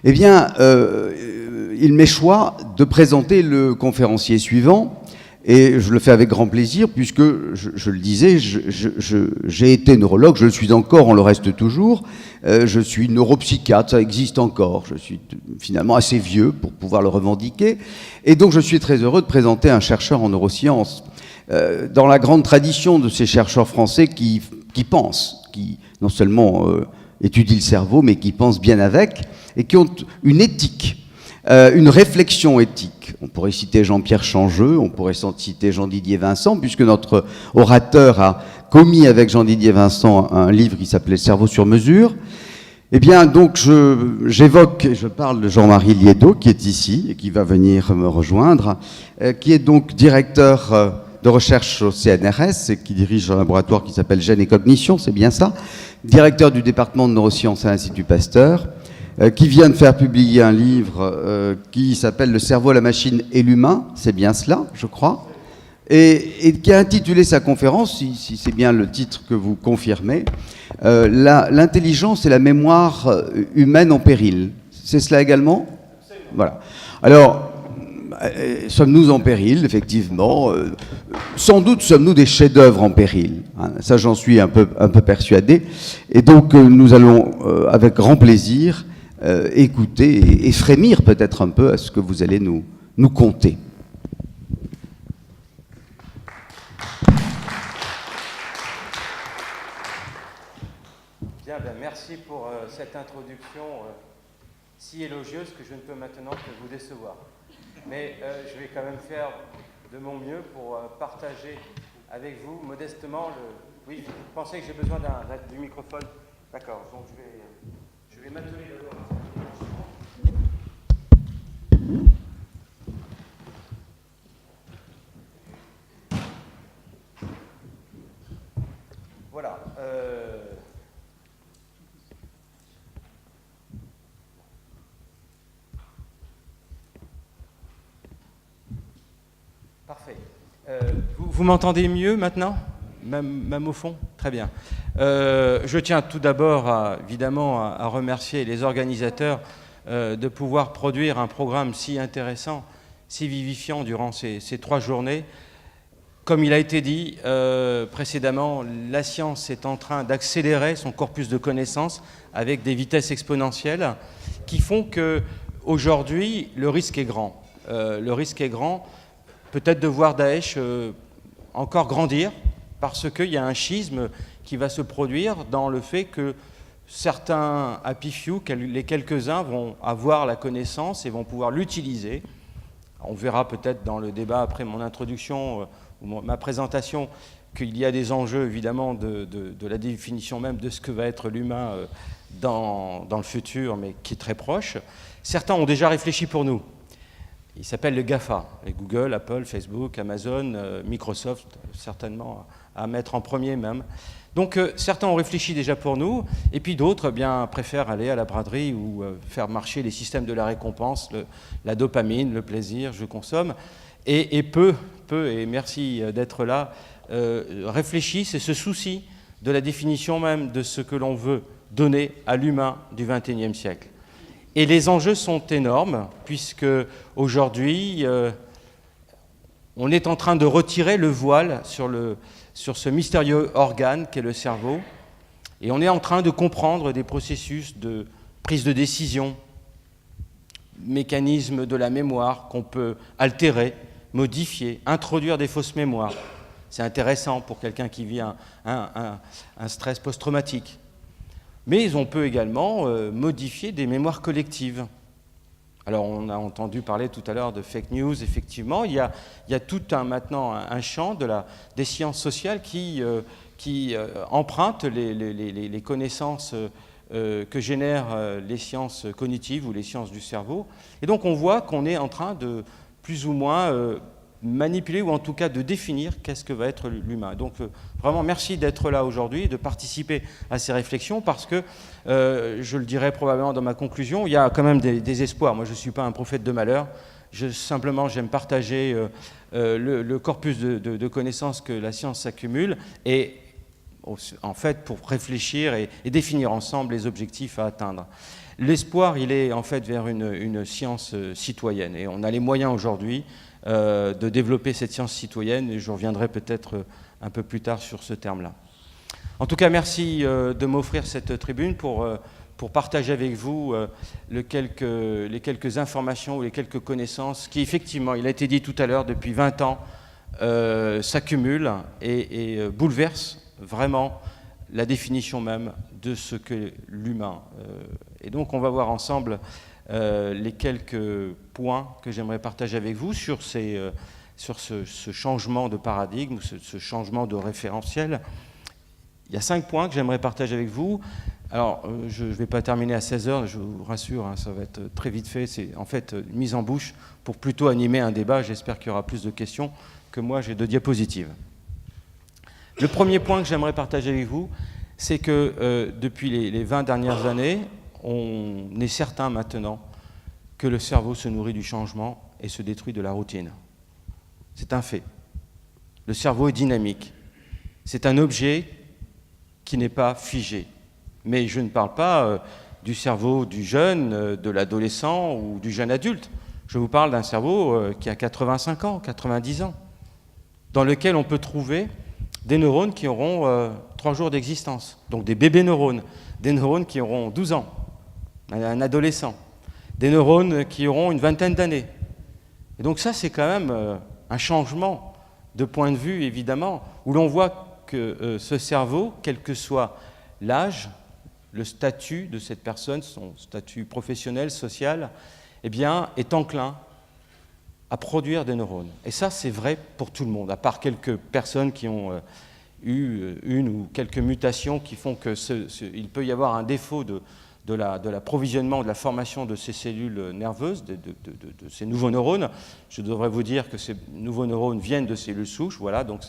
Eh bien, il m'est choix de présenter le conférencier suivant, et je le fais avec grand plaisir, puisque, je le disais, j'ai été neurologue, je le suis encore, on le reste toujours, je suis neuropsychiatre, ça existe encore, je suis finalement assez vieux pour pouvoir le revendiquer, et donc je suis très heureux de présenter un chercheur en neurosciences, dans la grande tradition de ces chercheurs français qui pensent, qui non seulement étudient le cerveau, mais qui pensent bien avec, et qui ont une éthique, une réflexion éthique. On pourrait citer Jean-Pierre Changeux, on pourrait citer Jean-Didier Vincent, puisque notre orateur a commis avec Jean-Didier Vincent un livre qui s'appelait « Cerveau sur mesure ». Eh bien, donc, j'évoque, je parle de Jean-Marie Liédot, qui est ici, et qui va venir me rejoindre, qui est donc directeur de recherche au CNRS, et qui dirige un laboratoire qui s'appelle Gènes et Cognition, c'est bien ça, directeur du département de neurosciences à l'Institut Pasteur, qui vient de faire publier un livre qui s'appelle « Le cerveau, la machine et l'humain », c'est bien cela, je crois, et qui a intitulé sa conférence, si c'est bien le titre que vous confirmez, l'intelligence et la mémoire humaine en péril. C'est cela également ? Voilà. Alors, sommes-nous en péril, effectivement? Sans doute sommes-nous des chefs-d'œuvre en péril. Hein, ça, j'en suis un peu persuadé. Et donc, nous allons, avec grand plaisir, écouter et frémir peut-être un peu à ce que vous allez nous conter. Bien, merci pour cette introduction si élogieuse que je ne peux maintenant que vous décevoir. Mais je vais quand même faire de mon mieux pour partager avec vous modestement le... Oui, vous pensez que j'ai besoin du microphone? D'accord, donc je vais m'atteler d'abord. Voilà. Parfait. Vous m'entendez mieux maintenant, même au fond? Très bien. Je tiens tout d'abord, évidemment, à remercier les organisateurs de pouvoir produire un programme si intéressant, si vivifiant durant ces 3 journées. Comme il a été dit précédemment, la science est en train d'accélérer son corpus de connaissances avec des vitesses exponentielles qui font qu'aujourd'hui, le risque est grand. Le risque est grand peut-être de voir Daesh encore grandir parce qu'il y a un schisme qui va se produire dans le fait que certains happy few, les quelques-uns, vont avoir la connaissance et vont pouvoir l'utiliser. On verra peut-être dans le débat après mon introduction ou ma présentation qu'il y a des enjeux évidemment de la définition même de ce que va être l'humain dans le futur, mais qui est très proche. Certains ont déjà réfléchi pour nous. Il s'appelle le GAFA, les Google, Apple, Facebook, Amazon, Microsoft, certainement à mettre en premier même. Donc certains ont réfléchi déjà pour nous, et puis d'autres préfèrent aller à la braderie ou faire marcher les systèmes de la récompense, la dopamine, le plaisir, je consomme, et peu, et merci d'être là, réfléchissent et se soucient de la définition même de ce que l'on veut donner à l'humain du XXIe siècle. Et les enjeux sont énormes, puisque aujourd'hui, on est en train de retirer le voile sur ce mystérieux organe qu'est le cerveau, et on est en train de comprendre des processus de prise de décision, mécanismes de la mémoire qu'on peut altérer, modifier, introduire des fausses mémoires. C'est intéressant pour quelqu'un qui vit un stress post-traumatique. Mais on peut également modifier des mémoires collectives. Alors, on a entendu parler tout à l'heure de fake news, effectivement. Il y a tout maintenant un champ des sciences sociales qui empruntent les connaissances que génèrent les sciences cognitives ou les sciences du cerveau. Et donc, on voit qu'on est en train de plus ou moins manipuler ou en tout cas de définir qu'est-ce que va être l'humain. Donc vraiment merci d'être là aujourd'hui, de participer à ces réflexions parce que, je le dirai probablement dans ma conclusion, il y a quand même des espoirs. Moi je ne suis pas un prophète de malheur, simplement j'aime partager le corpus de connaissances que la science accumule et en fait, pour réfléchir et définir ensemble les objectifs à atteindre. L'espoir, il est en fait vers une science citoyenne. Et on a les moyens aujourd'hui de développer cette science citoyenne, et je reviendrai peut-être un peu plus tard sur ce terme-là. En tout cas, merci de m'offrir cette tribune pour partager avec vous les quelques informations ou les quelques connaissances qui, effectivement, il a été dit tout à l'heure, depuis 20 ans, s'accumulent et bouleversent vraiment la définition même de ce qu'est l'humain. Et donc, on va voir ensemble les quelques points que j'aimerais partager avec vous sur ce changement de paradigme, ce changement de référentiel. Il y a 5 points que j'aimerais partager avec vous. Alors, je ne vais pas terminer à 16 heures, je vous rassure, hein, ça va être très vite fait. C'est en fait une mise en bouche pour plutôt animer un débat. J'espère qu'il y aura plus de questions que moi j'ai de diapositives. Le premier point que j'aimerais partager avec vous, c'est que depuis les 20 dernières années, on est certain maintenant que le cerveau se nourrit du changement et se détruit de la routine. C'est un fait. Le cerveau est dynamique. C'est un objet qui n'est pas figé. Mais je ne parle pas du cerveau du jeune, de l'adolescent ou du jeune adulte. Je vous parle d'un cerveau qui a 85 ans, 90 ans, dans lequel on peut trouver des neurones qui auront 3 jours d'existence, donc des bébés neurones, des neurones qui auront 12 ans, un adolescent, des neurones qui auront une vingtaine d'années. Et donc ça, c'est quand même un changement de point de vue, évidemment, où l'on voit que ce cerveau, quel que soit l'âge, le statut de cette personne, son statut professionnel, social, eh bien, est enclin à produire des neurones. Et ça, c'est vrai pour tout le monde, à part quelques personnes qui ont eu une ou quelques mutations qui font qu'il peut y avoir un défaut de l'approvisionnement, de la formation de ces cellules nerveuses, de ces nouveaux neurones. Je devrais vous dire que ces nouveaux neurones viennent de cellules souches, voilà, donc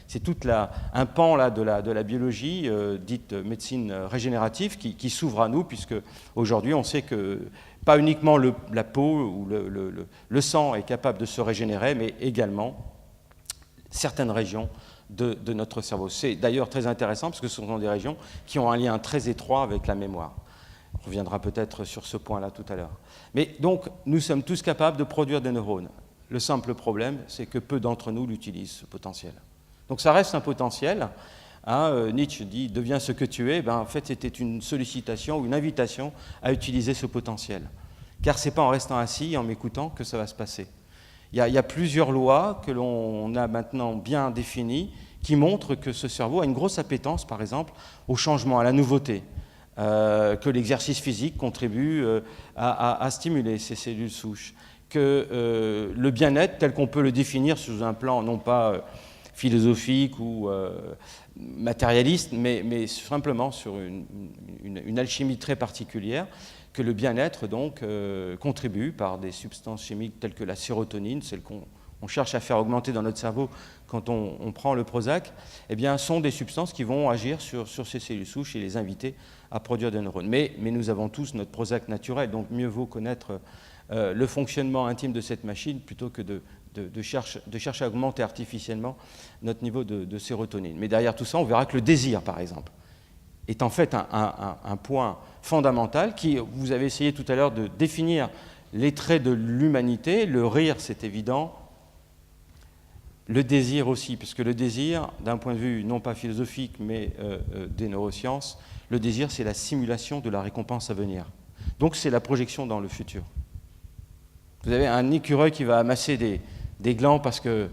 c'est tout un pan là, de la biologie, dite médecine régénérative, qui s'ouvre à nous, puisque aujourd'hui on sait que pas uniquement la peau ou le sang est capable de se régénérer, mais également certaines régions de notre cerveau. C'est d'ailleurs très intéressant, parce que ce sont des régions qui ont un lien très étroit avec la mémoire. On reviendra peut-être sur ce point-là tout à l'heure. Mais donc, nous sommes tous capables de produire des neurones. Le simple problème, c'est que peu d'entre nous l'utilisent, ce potentiel. Donc ça reste un potentiel. Hein, Nietzsche dit « deviens ce que tu es ». Ben, en fait, c'était une sollicitation ou une invitation à utiliser ce potentiel. Car ce n'est pas en restant assis et en m'écoutant que ça va se passer. Il y a plusieurs lois que l'on a maintenant bien définies qui montrent que ce cerveau a une grosse appétence, par exemple, au changement, à la nouveauté. Que l'exercice physique contribue à stimuler ces cellules souches, que le bien-être tel qu'on peut le définir sous un plan non pas philosophique ou matérialiste, mais simplement sur une alchimie très particulière, que le bien-être donc contribue par des substances chimiques telles que la sérotonine, celle qu'on cherche à faire augmenter dans notre cerveau quand on prend le Prozac, eh bien, sont des substances qui vont agir sur ces cellules souches et les inviter à produire des neurones. Mais nous avons tous notre Prozac naturel, donc mieux vaut connaître le fonctionnement intime de cette machine plutôt que de chercher à augmenter artificiellement notre niveau de sérotonine. Mais derrière tout ça, on verra que le désir, par exemple, est en fait un point fondamental qui, vous avez essayé tout à l'heure de définir les traits de l'humanité. Le rire, c'est évident. Le désir aussi, puisque le désir, d'un point de vue non pas philosophique, mais des neurosciences, le désir, c'est la simulation de la récompense à venir. Donc c'est la projection dans le futur. Vous avez un écureuil qui va amasser des glands parce que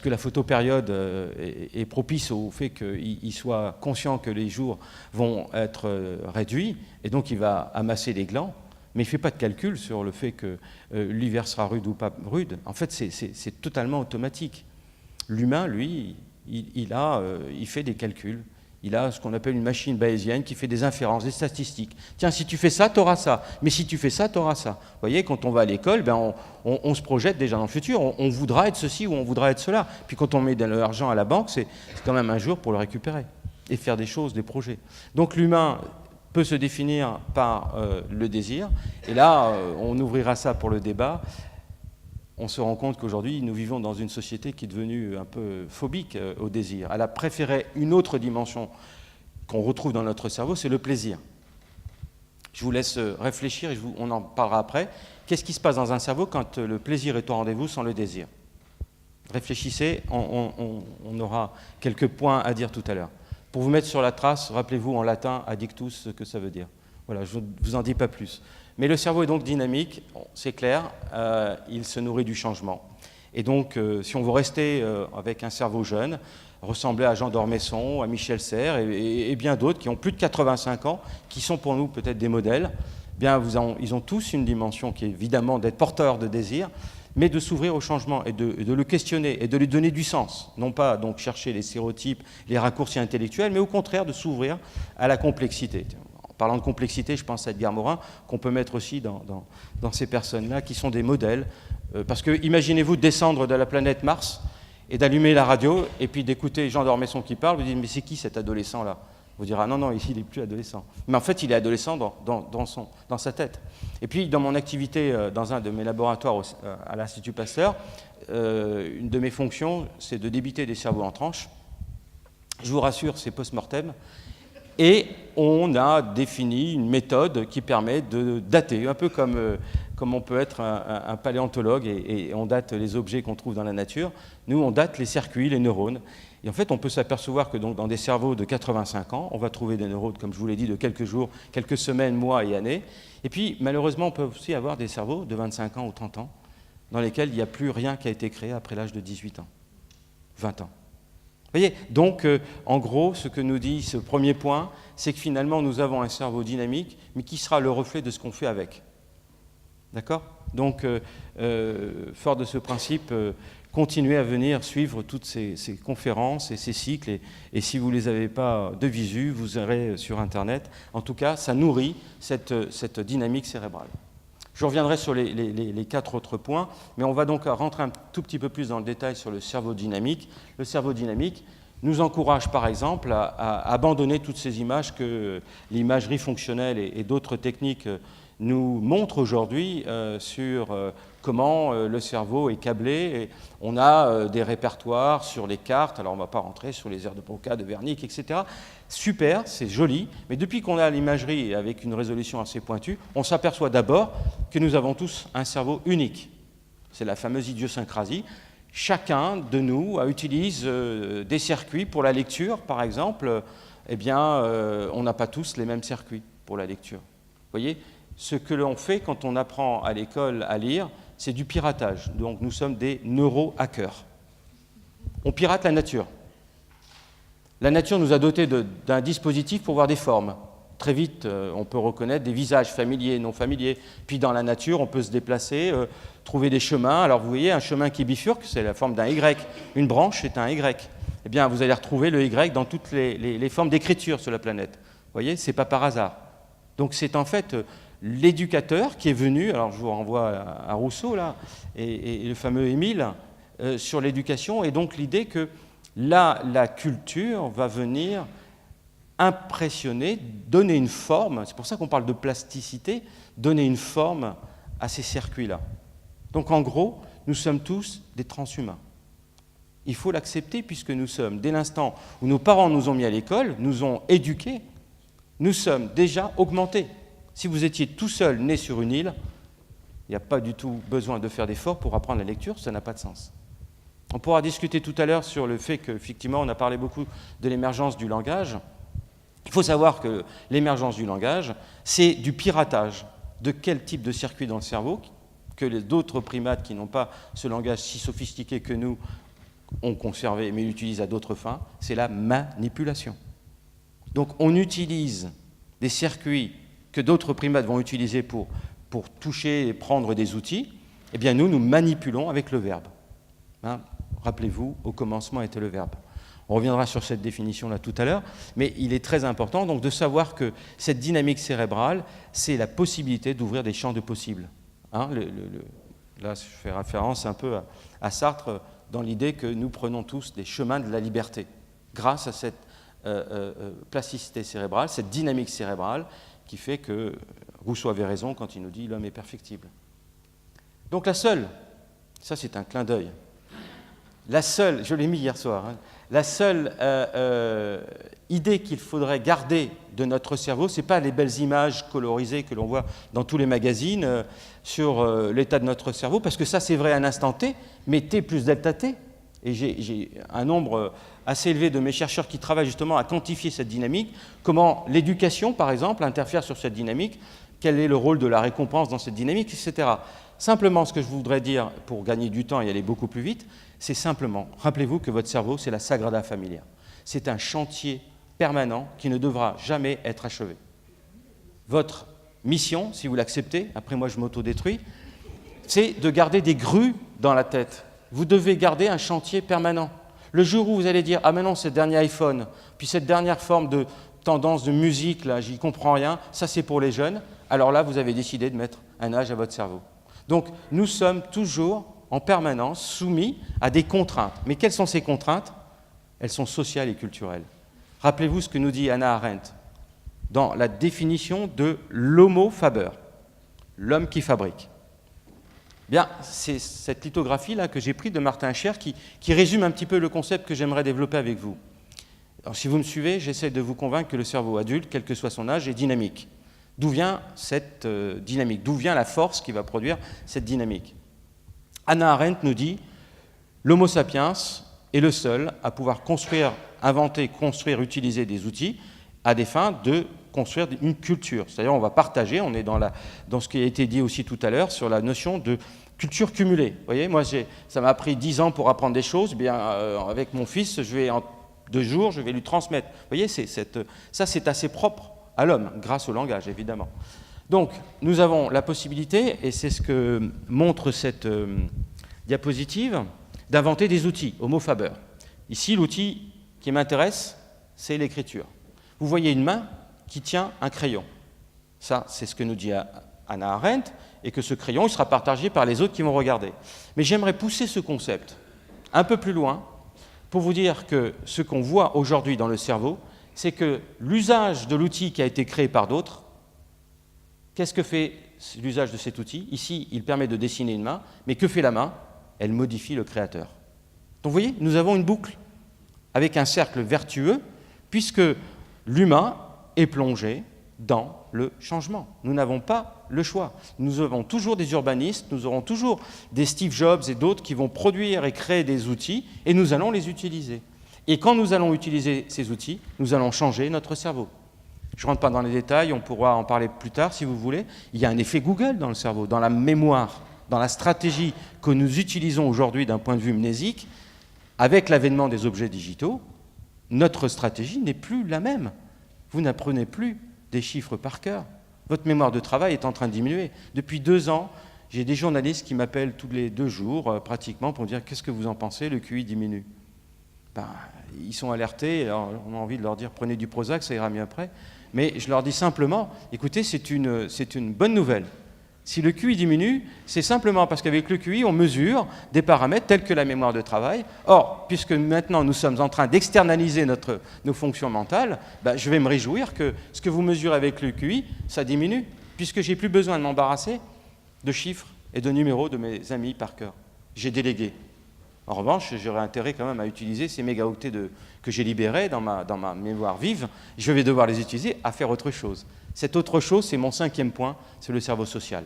la photopériode est propice au fait qu'il soit conscient que les jours vont être réduits, et donc il va amasser des glands, mais il ne fait pas de calcul sur le fait que l'hiver sera rude ou pas rude. En fait, c'est totalement automatique. L'humain, lui, il fait des calculs. Il a ce qu'on appelle une machine bayésienne qui fait des inférences, des statistiques. Tiens, si tu fais ça, tu auras ça. Mais si tu fais ça, tu auras ça. Vous voyez, quand on va à l'école, ben on se projette déjà dans le futur. On voudra être ceci ou on voudra être cela. Puis quand on met de l'argent à la banque, c'est quand même un jour pour le récupérer et faire des choses, des projets. Donc l'humain peut se définir par le désir. Et là, on ouvrira ça pour le débat. On se rend compte qu'aujourd'hui, nous vivons dans une société qui est devenue un peu phobique au désir. Elle a préféré une autre dimension qu'on retrouve dans notre cerveau, c'est le plaisir. Je vous laisse réfléchir et on en parlera après. Qu'est-ce qui se passe dans un cerveau quand le plaisir est au rendez-vous sans le désir? Réfléchissez, on aura quelques points à dire tout à l'heure. Pour vous mettre sur la trace, rappelez-vous en latin addictus ce que ça veut dire. Voilà, je ne vous en dis pas plus. Mais le cerveau est donc dynamique, c'est clair, il se nourrit du changement. Et donc, si on veut rester avec un cerveau jeune, ressembler à Jean d'Ormesson, à Michel Serres et bien d'autres qui ont plus de 85 ans, qui sont pour nous peut-être des modèles, bien, ils ont tous une dimension qui est évidemment d'être porteurs de désir, mais de s'ouvrir au changement et de le questionner et de lui donner du sens. Non pas donc chercher les stéréotypes, les raccourcis intellectuels, mais au contraire de s'ouvrir à la complexité. En parlant de complexité, je pense à Edgar Morin, qu'on peut mettre aussi dans ces personnes-là qui sont des modèles. Parce que imaginez-vous descendre de la planète Mars et d'allumer la radio et puis d'écouter Jean d'Ormesson qui parle, vous dites mais c'est qui cet adolescent-là? Vous direz ah non, ici il n'est plus adolescent. Mais en fait il est adolescent dans sa tête. Et puis dans mon activité dans un de mes laboratoires à l'Institut Pasteur, une de mes fonctions c'est de débiter des cerveaux en tranches. Je vous rassure, c'est post-mortem. Et on a défini une méthode qui permet de dater, un peu comme on peut être un paléontologue et on date les objets qu'on trouve dans la nature. Nous, on date les circuits, les neurones. Et en fait, on peut s'apercevoir que donc, dans des cerveaux de 85 ans, on va trouver des neurones, comme je vous l'ai dit, de quelques jours, quelques semaines, mois et années. Et puis, malheureusement, on peut aussi avoir des cerveaux de 25 ans ou 30 ans, dans lesquels il n'y a plus rien qui a été créé après l'âge de 18 ans, 20 ans. Vous voyez, donc, en gros, ce que nous dit ce premier point, c'est que finalement, nous avons un cerveau dynamique, mais qui sera le reflet de ce qu'on fait avec. D'accord? Donc, fort de ce principe, continuez à venir suivre toutes ces conférences et ces cycles, et si vous ne les avez pas de visu, vous irez sur Internet. En tout cas, ça nourrit cette dynamique cérébrale. Je reviendrai sur les 4 autres points, mais on va donc rentrer un tout petit peu plus dans le détail sur le cerveau dynamique. Le cerveau dynamique nous encourage par exemple à abandonner toutes ces images que l'imagerie fonctionnelle et d'autres techniques nous montrent aujourd'hui sur comment le cerveau est câblé. Et on a des répertoires sur les cartes, alors on ne va pas rentrer sur les aires de Broca, de Wernicke, etc. Super, c'est joli, mais depuis qu'on a l'imagerie avec une résolution assez pointue, on s'aperçoit d'abord que nous avons tous un cerveau unique. C'est la fameuse idiosyncrasie. Chacun de nous utilise des circuits pour la lecture, par exemple. Eh bien, on n'a pas tous les mêmes circuits pour la lecture. Vous voyez, ce que l'on fait quand on apprend à l'école à lire, c'est du piratage. Donc, nous sommes des neuro-hackers. On pirate la nature. La nature nous a dotés d'un dispositif pour voir des formes. Très vite, on peut reconnaître des visages familiers, non familiers. Puis dans la nature, on peut se déplacer, trouver des chemins. Alors vous voyez, un chemin qui bifurque, c'est la forme d'un Y. Une branche, c'est un Y. Eh bien, vous allez retrouver le Y dans toutes les formes d'écriture sur la planète. Vous voyez, c'est pas par hasard. Donc c'est en fait l'éducateur qui est venu, alors je vous renvoie à Rousseau, là, et le fameux Émile, sur l'éducation, et donc l'idée que là, la culture va venir impressionner, donner une forme, c'est pour ça qu'on parle de plasticité, donner une forme à ces circuits-là. Donc en gros, nous sommes tous des transhumains. Il faut l'accepter puisque nous sommes, dès l'instant où nos parents nous ont mis à l'école, nous ont éduqués, nous sommes déjà augmentés. Si vous étiez tout seul, né sur une île, il n'y a pas du tout besoin de faire d'efforts pour apprendre la lecture, ça n'a pas de sens. On pourra discuter tout à l'heure sur le fait qu'effectivement, on a parlé beaucoup de l'émergence du langage. Il faut savoir que l'émergence du langage, c'est du piratage. De quel type de circuit dans le cerveau que d'autres primates qui n'ont pas ce langage si sophistiqué que nous ont conservé, mais l'utilisent à d'autres fins, c'est la manipulation. Donc on utilise des circuits que d'autres primates vont utiliser pour toucher et prendre des outils. Eh bien nous manipulons avec le verbe. Hein, rappelez-vous, au commencement était le verbe. On reviendra sur cette définition-là tout à l'heure, mais il est très important donc, de savoir que cette dynamique cérébrale, c'est la possibilité d'ouvrir des champs de possibles. Hein, là, je fais référence un peu à Sartre dans l'idée que nous prenons tous des chemins de la liberté grâce à cette plasticité cérébrale, cette dynamique cérébrale qui fait que Rousseau avait raison quand il nous dit « l'homme est perfectible ». Donc la seule, ça c'est un clin d'œil, la seule, je l'ai mis hier soir, hein, la seule idée qu'il faudrait garder de notre cerveau, ce n'est pas les belles images colorisées que l'on voit dans tous les magazines sur l'état de notre cerveau, parce que ça c'est vrai à un instant T, mais T plus delta T, et j'ai un nombre assez élevé de mes chercheurs qui travaillent justement à quantifier cette dynamique, comment l'éducation par exemple interfère sur cette dynamique, quel est le rôle de la récompense dans cette dynamique, etc. Simplement, ce que je voudrais dire pour gagner du temps et aller beaucoup plus vite, c'est simplement, rappelez-vous que votre cerveau, c'est la Sagrada Familia. C'est un chantier permanent qui ne devra jamais être achevé. Votre mission, si vous l'acceptez, après moi je m'autodétruis, c'est de garder des grues dans la tête. Vous devez garder un chantier permanent. Le jour où vous allez dire « Ah mais non, ce dernier iPhone, puis cette dernière forme de tendance de musique, là, j'y comprends rien, ça c'est pour les jeunes », alors là, vous avez décidé de mettre un âge à votre cerveau. Donc, nous sommes toujours, en permanence, soumis à des contraintes. Mais quelles sont ces contraintes? Elles sont sociales et culturelles. Rappelez-vous ce que nous dit Hannah Arendt dans la définition de l'homo faber, l'homme qui fabrique. Bien, c'est cette lithographie-là que j'ai prise de Martin Scher qui résume un petit peu le concept que j'aimerais développer avec vous. Alors, si vous me suivez, j'essaie de vous convaincre que le cerveau adulte, quel que soit son âge, est dynamique. D'où vient cette dynamique? D'où vient la force qui va produire cette dynamique? Hannah Arendt nous dit « L'homo sapiens est le seul à pouvoir construire, inventer, construire, utiliser des outils à des fins de construire une culture. » C'est-à-dire on va partager, on est dans ce qui a été dit aussi tout à l'heure sur la notion de culture cumulée. Vous voyez, moi ça m'a pris 10 ans pour apprendre des choses, bien, avec mon fils, en 2 jours, je vais lui transmettre. Vous voyez, ça c'est assez propre à l'homme, grâce au langage, évidemment. Donc, nous avons la possibilité, et c'est ce que montre cette diapositive, d'inventer des outils, homo faber. Ici, l'outil qui m'intéresse, c'est l'écriture. Vous voyez une main qui tient un crayon. Ça, c'est ce que nous dit Hannah Arendt, et que ce crayon, il sera partagé par les autres qui vont regarder. Mais j'aimerais pousser ce concept un peu plus loin, pour vous dire que ce qu'on voit aujourd'hui dans le cerveau, c'est que l'usage de l'outil qui a été créé par d'autres, qu'est-ce que fait l'usage de cet outil? Ici, il permet de dessiner une main, mais que fait la main? Elle modifie le créateur. Donc vous voyez, nous avons une boucle avec un cercle vertueux, puisque l'humain est plongé dans le changement. Nous n'avons pas le choix. Nous avons toujours des urbanistes, nous aurons toujours des Steve Jobs et d'autres qui vont produire et créer des outils, et nous allons les utiliser. Et quand nous allons utiliser ces outils, nous allons changer notre cerveau. Je ne rentre pas dans les détails, on pourra en parler plus tard si vous voulez. Il y a un effet Google dans le cerveau, dans la mémoire, dans la stratégie que nous utilisons aujourd'hui d'un point de vue mnésique. Avec l'avènement des objets digitaux, notre stratégie n'est plus la même. Vous n'apprenez plus des chiffres par cœur. Votre mémoire de travail est en train de diminuer. Depuis 2 ans, j'ai des journalistes qui m'appellent tous les 2 jours, pratiquement, pour me dire « Qu'est-ce que vous en pensez? Le QI diminue. » Ils sont alertés, alors on a envie de leur dire prenez du Prozac, ça ira mieux après. Mais je leur dis simplement, écoutez, c'est une bonne nouvelle. Si le QI diminue, c'est simplement parce qu'avec le QI, on mesure des paramètres tels que la mémoire de travail. Or, puisque maintenant nous sommes en train d'externaliser nos fonctions mentales, je vais me réjouir que ce que vous mesurez avec le QI, ça diminue, puisque j'ai plus besoin de m'embarrasser de chiffres et de numéros de mes amis par cœur. J'ai délégué. En revanche, j'aurais intérêt quand même à utiliser ces mégaoctets que j'ai libérés dans ma mémoire vive. Je vais devoir les utiliser à faire autre chose. Cette autre chose, c'est mon 5e point, c'est le cerveau social.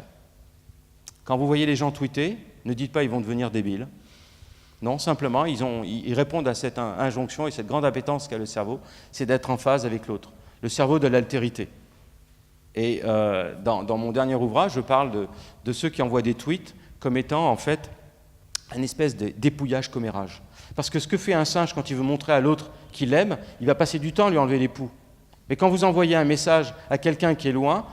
Quand vous voyez les gens tweeter, ne dites pas ils vont devenir débiles. Non, simplement, ils répondent à cette injonction et cette grande appétence qu'a le cerveau, c'est d'être en phase avec l'autre. Le cerveau de l'altérité. Et dans mon dernier ouvrage, je parle de ceux qui envoient des tweets comme étant en fait une espèce de dépouillage commérage. Parce que ce que fait un singe quand il veut montrer à l'autre qu'il l'aime, il va passer du temps à lui enlever les poux. Mais quand vous envoyez un message à quelqu'un qui est loin,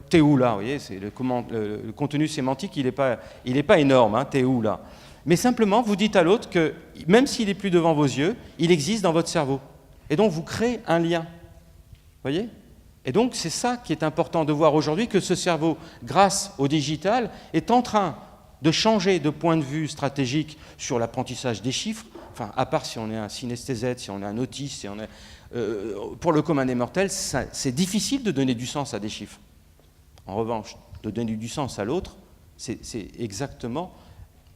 t'es où là? Vous voyez, le contenu sémantique, il n'est pas énorme, hein, t'es où là? Mais simplement, vous dites à l'autre que même s'il n'est plus devant vos yeux, il existe dans votre cerveau. Et donc, vous créez un lien. Vous voyez? Et donc, c'est ça qui est important de voir aujourd'hui, que ce cerveau, grâce au digital, est en train de changer de point de vue stratégique sur l'apprentissage des chiffres, enfin, à part si on est un synesthésète, si on est un autiste, si on est, pour le commun des mortels, c'est difficile de donner du sens à des chiffres. En revanche, de donner du sens à l'autre, c'est exactement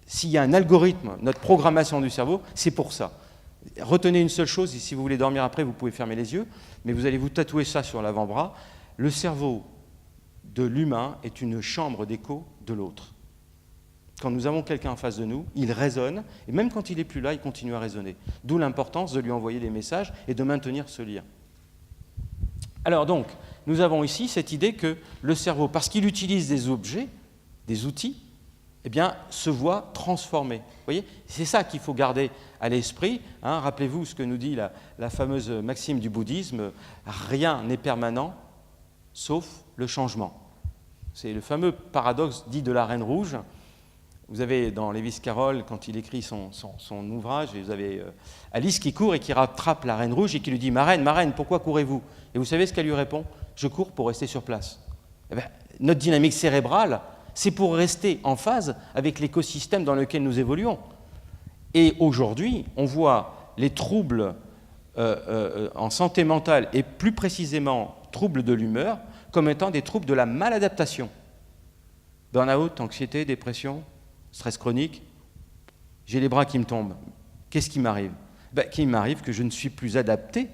s'il y a un algorithme, notre programmation du cerveau, c'est pour ça. Retenez une seule chose, et si vous voulez dormir après, vous pouvez fermer les yeux, mais vous allez vous tatouer ça sur l'avant-bras. Le cerveau de l'humain est une chambre d'écho de l'autre. Quand nous avons quelqu'un en face de nous, il résonne, et même quand il n'est plus là, il continue à résonner. D'où l'importance de lui envoyer des messages et de maintenir ce lien. Alors donc, nous avons ici cette idée que le cerveau, parce qu'il utilise des objets, des outils, eh bien, se voit transformé. Vous voyez, c'est ça qu'il faut garder à l'esprit. Hein. Rappelez-vous ce que nous dit la fameuse maxime du bouddhisme, rien n'est permanent, sauf le changement. C'est le fameux paradoxe dit de la Reine Rouge. Vous avez dans Lewis Carroll, quand il écrit son ouvrage, et vous avez Alice qui court et qui rattrape la Reine Rouge et qui lui dit « Ma reine, pourquoi courez-vous » Et vous savez ce qu'elle lui répond ? « Je cours pour rester sur place. » Eh bien, notre dynamique cérébrale, c'est pour rester en phase avec l'écosystème dans lequel nous évoluons. Et aujourd'hui, on voit les troubles en santé mentale, et plus précisément troubles de l'humeur, comme étant des troubles de la maladaptation. Burn-out, anxiété, dépression, stress chronique, j'ai les bras qui me tombent. Qu'est-ce qui m'arrive ? Qu'il m'arrive que je ne suis plus adapté.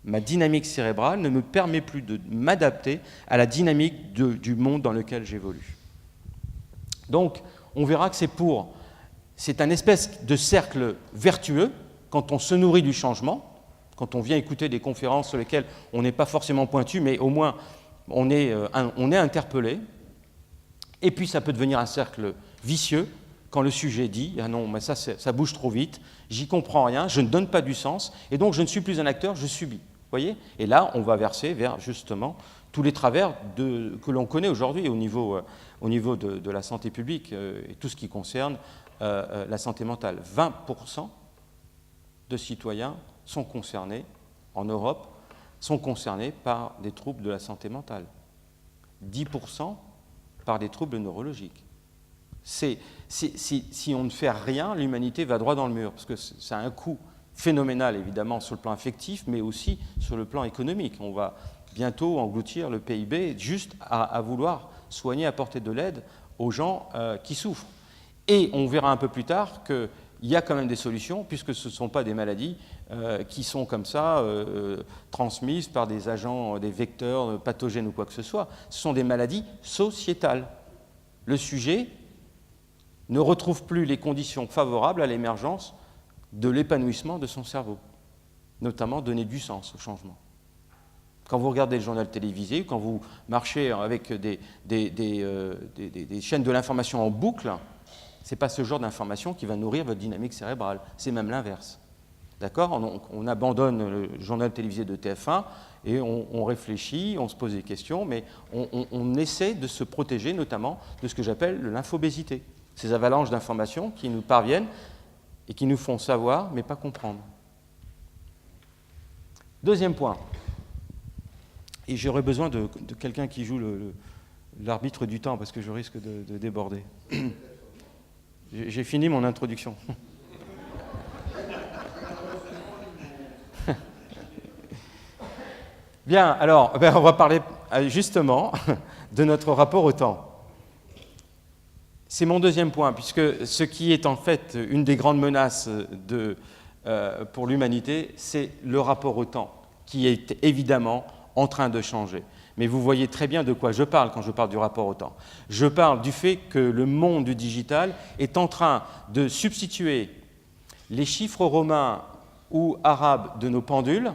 Ma dynamique cérébrale ne me permet plus de m'adapter à la dynamique du monde dans lequel j'évolue. Donc, on verra que c'est un espèce de cercle vertueux quand on se nourrit du changement, quand on vient écouter des conférences sur lesquelles on n'est pas forcément pointu, mais au moins on est interpellé. Et puis ça peut devenir un cercle vicieux quand le sujet dit « Ah non, mais ça bouge trop vite, j'y comprends rien, je ne donne pas du sens, et donc je ne suis plus un acteur, je subis. » Vous voyez ? Et là, on va verser vers justement tous les travers que l'on connaît aujourd'hui au niveau de la santé publique et tout ce qui concerne la santé mentale. 20% de citoyens sont concernés, en Europe, sont concernés par des troubles de la santé mentale. 10% par des troubles neurologiques. Si on ne fait rien, l'humanité va droit dans le mur, parce que ça a un coût phénoménal, évidemment, sur le plan affectif, mais aussi sur le plan économique. On va bientôt engloutir le PIB juste à vouloir soigner, apporter de l'aide aux gens qui souffrent. Et on verra un peu plus tard qu'il y a quand même des solutions, puisque ce ne sont pas des maladies qui sont comme ça transmises par des agents, des vecteurs pathogènes ou quoi que ce soit. Ce sont des maladies sociétales. Le sujet ne retrouve plus les conditions favorables à l'émergence de l'épanouissement de son cerveau, notamment donner du sens au changement. Quand vous regardez le journal télévisé, quand vous marchez avec des chaînes de l'information en boucle, ce n'est pas ce genre d'information qui va nourrir votre dynamique cérébrale, c'est même l'inverse. D'accord ? On abandonne le journal télévisé de TF1 et on réfléchit, on se pose des questions, mais on essaie de se protéger notamment de ce que j'appelle l'infobésité. Ces avalanches d'informations qui nous parviennent et qui nous font savoir, mais pas comprendre. Deuxième point, et j'aurais besoin de quelqu'un qui joue l'arbitre du temps, parce que je risque de déborder. J'ai fini mon introduction. Bien, alors, on va parler justement de notre rapport au temps. C'est mon deuxième point, puisque ce qui est en fait une des grandes menaces pour l'humanité, c'est le rapport au temps, qui est évidemment en train de changer. Mais vous voyez très bien de quoi je parle quand je parle du rapport au temps. Je parle du fait que le monde du digital est en train de substituer les chiffres romains ou arabes de nos pendules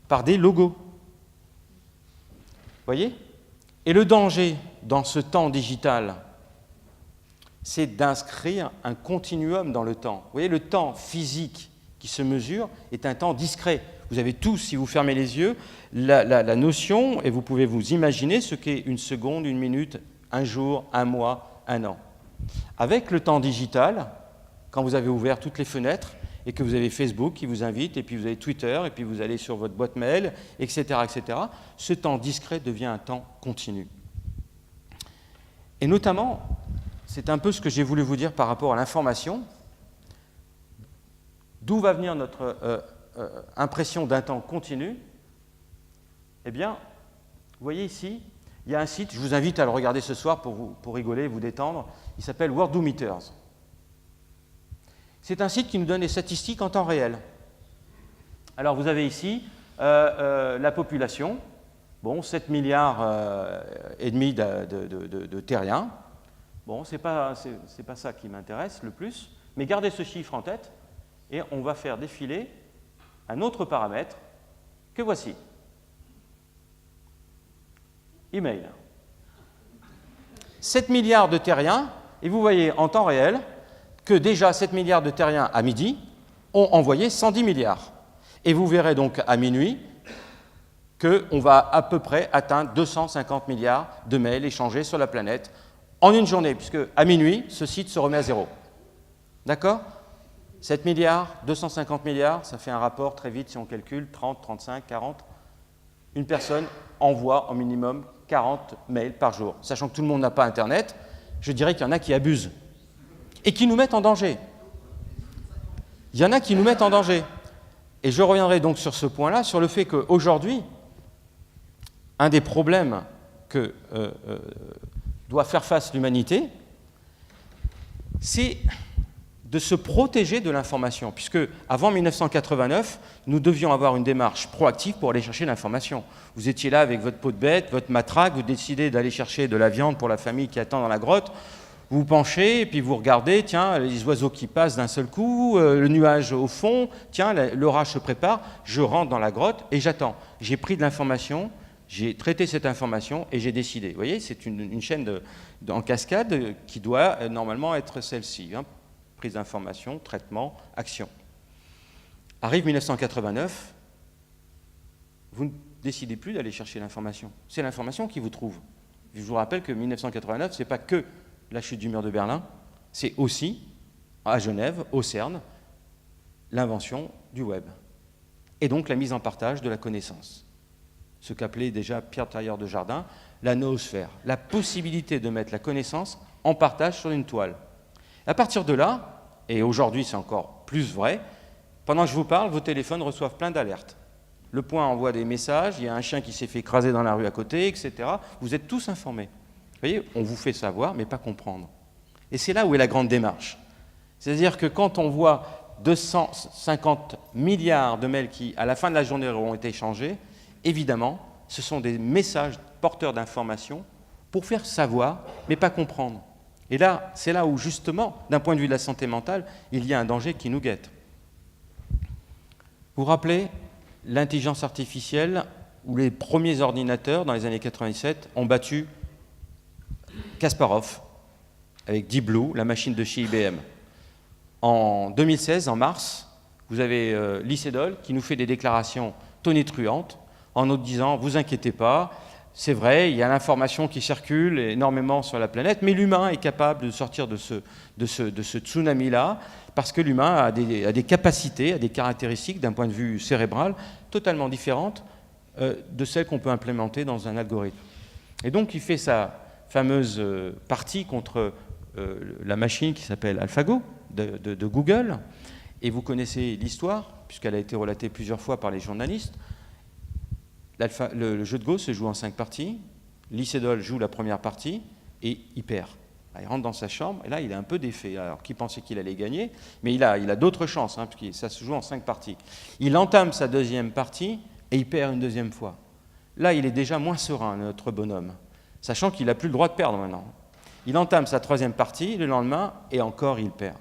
par des logos. Vous voyez ? Et le danger dans ce temps digital, c'est d'inscrire un continuum dans le temps. Vous voyez, le temps physique qui se mesure est un temps discret. Vous avez tous, si vous fermez les yeux, la notion, et vous pouvez vous imaginer ce qu'est une seconde, une minute, un jour, un mois, un an. Avec le temps digital, quand vous avez ouvert toutes les fenêtres, et que vous avez Facebook qui vous invite, et puis vous avez Twitter, et puis vous allez sur votre boîte mail, etc., ce temps discret devient un temps continu. Et notamment, c'est un peu ce que j'ai voulu vous dire par rapport à l'information. D'où va venir notre impression d'un temps continu ? Eh bien, vous voyez ici, il y a un site, je vous invite à le regarder ce soir pour rigoler, vous détendre, il s'appelle Worldometers. C'est un site qui nous donne les statistiques en temps réel. Alors vous avez ici la population, bon, 7 milliards et demi de terriens. Bon, c'est pas ça qui m'intéresse le plus, mais gardez ce chiffre en tête et on va faire défiler un autre paramètre que voici. Email. 7 milliards de terriens, et vous voyez en temps réel que déjà 7 milliards de terriens à midi ont envoyé 110 milliards. Et vous verrez donc à minuit qu'on va à peu près atteindre 250 milliards de mails échangés sur la planète en une journée, puisque à minuit, ce site se remet à zéro. D'accord ? 7 milliards, 250 milliards, ça fait un rapport très vite si on calcule, 30, 35, 40. Une personne envoie en minimum 40 mails par jour. Sachant que tout le monde n'a pas Internet, je dirais qu'il y en a qui abusent et qui nous mettent en danger. Il y en a qui nous mettent en danger. Et je reviendrai donc sur ce point-là, sur le fait qu'aujourd'hui, un des problèmes que doit faire face l'humanité, c'est de se protéger de l'information, puisque avant 1989, nous devions avoir une démarche proactive pour aller chercher l'information. Vous étiez là avec votre peau de bête, votre matraque, vous décidez d'aller chercher de la viande pour la famille qui attend dans la grotte, vous vous penchez et puis vous regardez, tiens, les oiseaux qui passent d'un seul coup, le nuage au fond, tiens, l'orage se prépare, je rentre dans la grotte et j'attends. J'ai pris de l'information, j'ai traité cette information et j'ai décidé. Vous voyez, c'est une chaîne en cascade qui doit normalement être celle-ci. Hein. Prise d'information, traitement, action. Arrive 1989, vous ne décidez plus d'aller chercher l'information. C'est l'information qui vous trouve. Je vous rappelle que 1989, ce n'est pas que la chute du mur de Berlin, c'est aussi, à Genève, au CERN, l'invention du web. Et donc la mise en partage de la connaissance. Ce qu'appelait déjà Pierre Teilhard de Chardin la noosphère, la possibilité de mettre la connaissance en partage sur une toile. À partir de là, et aujourd'hui c'est encore plus vrai, pendant que je vous parle, vos téléphones reçoivent plein d'alertes. Le Point envoie des messages, il y a un chien qui s'est fait écraser dans la rue à côté, etc. Vous êtes tous informés. Vous voyez, on vous fait savoir, mais pas comprendre. Et c'est là où est la grande démarche. C'est-à-dire que quand on voit 250 milliards de mails qui, à la fin de la journée, auront été échangés, évidemment, ce sont des messages porteurs d'informations pour faire savoir, mais pas comprendre. Et là, c'est là où, justement, d'un point de vue de la santé mentale, il y a un danger qui nous guette. Vous vous rappelez, l'intelligence artificielle, où les premiers ordinateurs, dans les années 87, ont battu Kasparov, avec Deep Blue, la machine de chez IBM. En 2016, en mars, vous avez Lee Sedol qui nous fait des déclarations tonitruantes en nous disant « vous inquiétez pas, c'est vrai, il y a l'information qui circule énormément sur la planète, mais l'humain est capable de sortir de ce tsunami-là, parce que l'humain a des capacités, a des caractéristiques d'un point de vue cérébral totalement différentes de celles qu'on peut implémenter dans un algorithme. » Et donc il fait sa fameuse partie contre la machine qui s'appelle AlphaGo de Google, et vous connaissez l'histoire, puisqu'elle a été relatée plusieurs fois par les journalistes. Le jeu de Go se joue en 5 parties. Lee Sedol joue la première partie et il perd. Il rentre dans sa chambre et là, il a un peu défait. Alors, qui pensait qu'il allait gagner? Mais il a d'autres chances, hein, parce que ça se joue en 5 parties. Il entame sa deuxième partie et il perd une deuxième fois. Là, il est déjà moins serein, notre bonhomme, sachant qu'il n'a plus le droit de perdre maintenant. Il entame sa troisième partie le lendemain et encore il perd.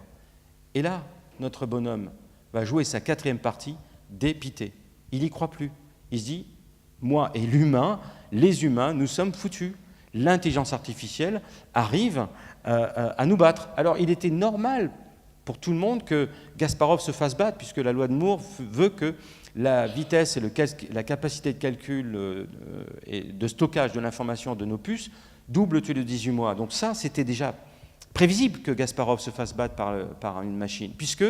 Et là, notre bonhomme va jouer sa quatrième partie dépité. Il n'y croit plus. Il se dit, moi et l'humain, les humains, nous sommes foutus. L'intelligence artificielle arrive à nous battre. Alors, il était normal pour tout le monde que Kasparov se fasse battre, puisque la loi de Moore veut que la vitesse et la capacité de calcul et de stockage de l'information de nos puces double tous les 18 mois. Donc ça, c'était déjà prévisible que Kasparov se fasse battre par une machine, puisque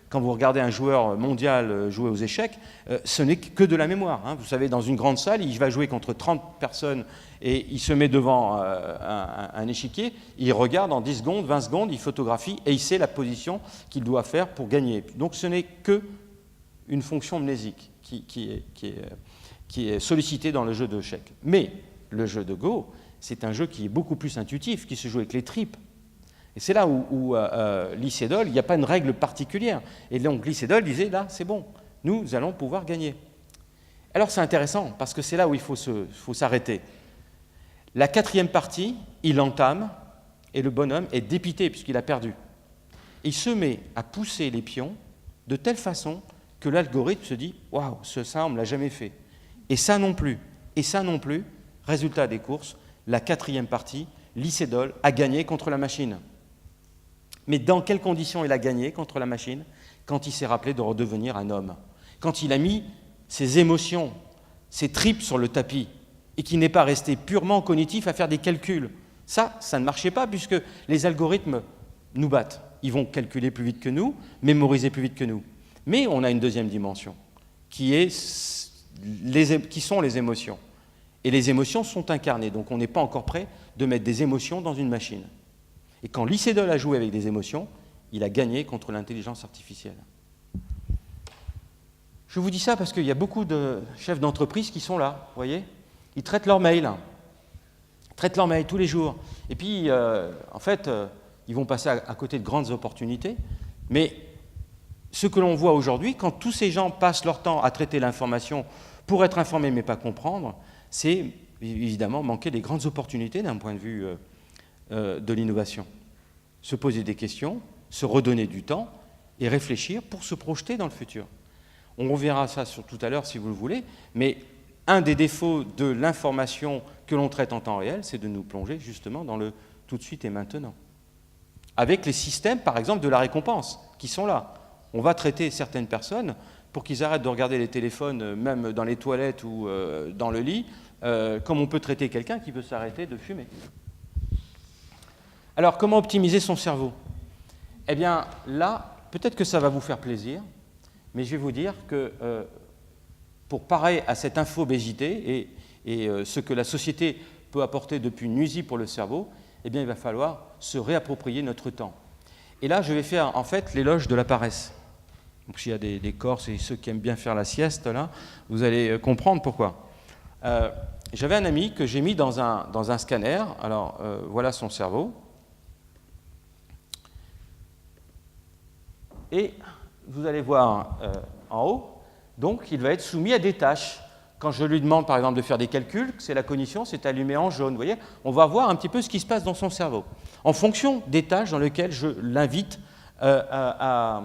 quand vous regardez un joueur mondial jouer aux échecs, ce n'est que de la mémoire. Hein. Vous savez, dans une grande salle, il va jouer contre 30 personnes et il se met devant un échiquier, il regarde en 10 secondes, 20 secondes, il photographie et il sait la position qu'il doit faire pour gagner. Donc ce n'est qu'une fonction mnésique qui est sollicitée dans le jeu d'échecs. Mais le jeu de Go, c'est un jeu qui est beaucoup plus intuitif, qui se joue avec les tripes. Et c'est là où Lee Sedol, il n'y a pas une règle particulière. Et donc Lee Sedol disait, là, c'est bon, nous allons pouvoir gagner. Alors c'est intéressant, parce que c'est là où il faut s'arrêter. La 4e partie, il entame, et le bonhomme est dépité puisqu'il a perdu. Il se met à pousser les pions de telle façon que l'algorithme se dit « Waouh, ça, on ne l'a jamais fait. » Et ça non plus. Et ça non plus. Résultat des courses, la 4e partie, Lee Sedol a gagné contre la machine. Mais dans quelles conditions il a gagné contre la machine? Quand il s'est rappelé de redevenir un homme. Quand il a mis ses émotions, ses tripes sur le tapis, et qu'il n'est pas resté purement cognitif à faire des calculs. Ça ne marchait pas puisque les algorithmes nous battent. Ils vont calculer plus vite que nous, mémoriser plus vite que nous. Mais on a une deuxième dimension, qui sont les émotions. Et les émotions sont incarnées, donc on n'est pas encore prêt de mettre des émotions dans une machine. Et quand Lee Sedol a joué avec des émotions, il a gagné contre l'intelligence artificielle. Je vous dis ça parce qu'il y a beaucoup de chefs d'entreprise qui sont là, vous voyez. Ils traitent leurs mails tous les jours. Et puis, en fait, ils vont passer à côté de grandes opportunités. Mais ce que l'on voit aujourd'hui, quand tous ces gens passent leur temps à traiter l'information pour être informés mais pas comprendre, c'est évidemment manquer des grandes opportunités d'un point de vue de l'innovation. Se poser des questions, se redonner du temps et réfléchir pour se projeter dans le futur. On reverra ça tout à l'heure si vous le voulez, mais un des défauts de l'information que l'on traite en temps réel, c'est de nous plonger justement dans le tout de suite et maintenant. Avec les systèmes, par exemple, de la récompense, qui sont là. On va traiter certaines personnes pour qu'ils arrêtent de regarder les téléphones, même dans les toilettes ou dans le lit, comme on peut traiter quelqu'un qui veut s'arrêter de fumer. Alors, comment optimiser son cerveau? Eh bien, là, peut-être que ça va vous faire plaisir, mais je vais vous dire que pour parer à cette infobésité et ce que la société peut apporter de plus nuisible pour le cerveau, eh bien, il va falloir se réapproprier notre temps. Et là, je vais faire en fait l'éloge de la paresse. Donc, s'il y a des Corses et ceux qui aiment bien faire la sieste, là, vous allez comprendre pourquoi. J'avais un ami que j'ai mis dans un scanner. Alors, voilà son cerveau. Et vous allez voir en haut, donc il va être soumis à des tâches. Quand je lui demande par exemple de faire des calculs, c'est la cognition, c'est allumé en jaune. Vous voyez, on va voir un petit peu ce qui se passe dans son cerveau, en fonction des tâches dans lesquelles je l'invite à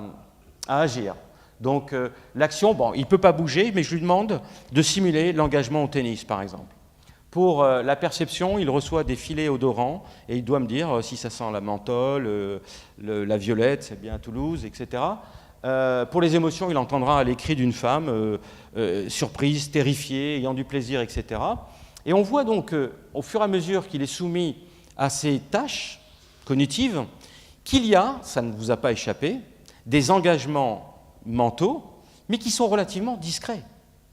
agir. Donc l'action, bon, il ne peut pas bouger, mais je lui demande de simuler l'engagement au tennis, par exemple. Pour la perception, il reçoit des filets odorants et il doit me dire si ça sent la menthol, la violette, c'est bien à Toulouse, etc. Pour les émotions, il entendra les cris d'une femme surprise, terrifiée, ayant du plaisir, etc. Et on voit donc, au fur et à mesure qu'il est soumis à ces tâches cognitives, qu'il y a, ça ne vous a pas échappé, des engagements mentaux, mais qui sont relativement discrets.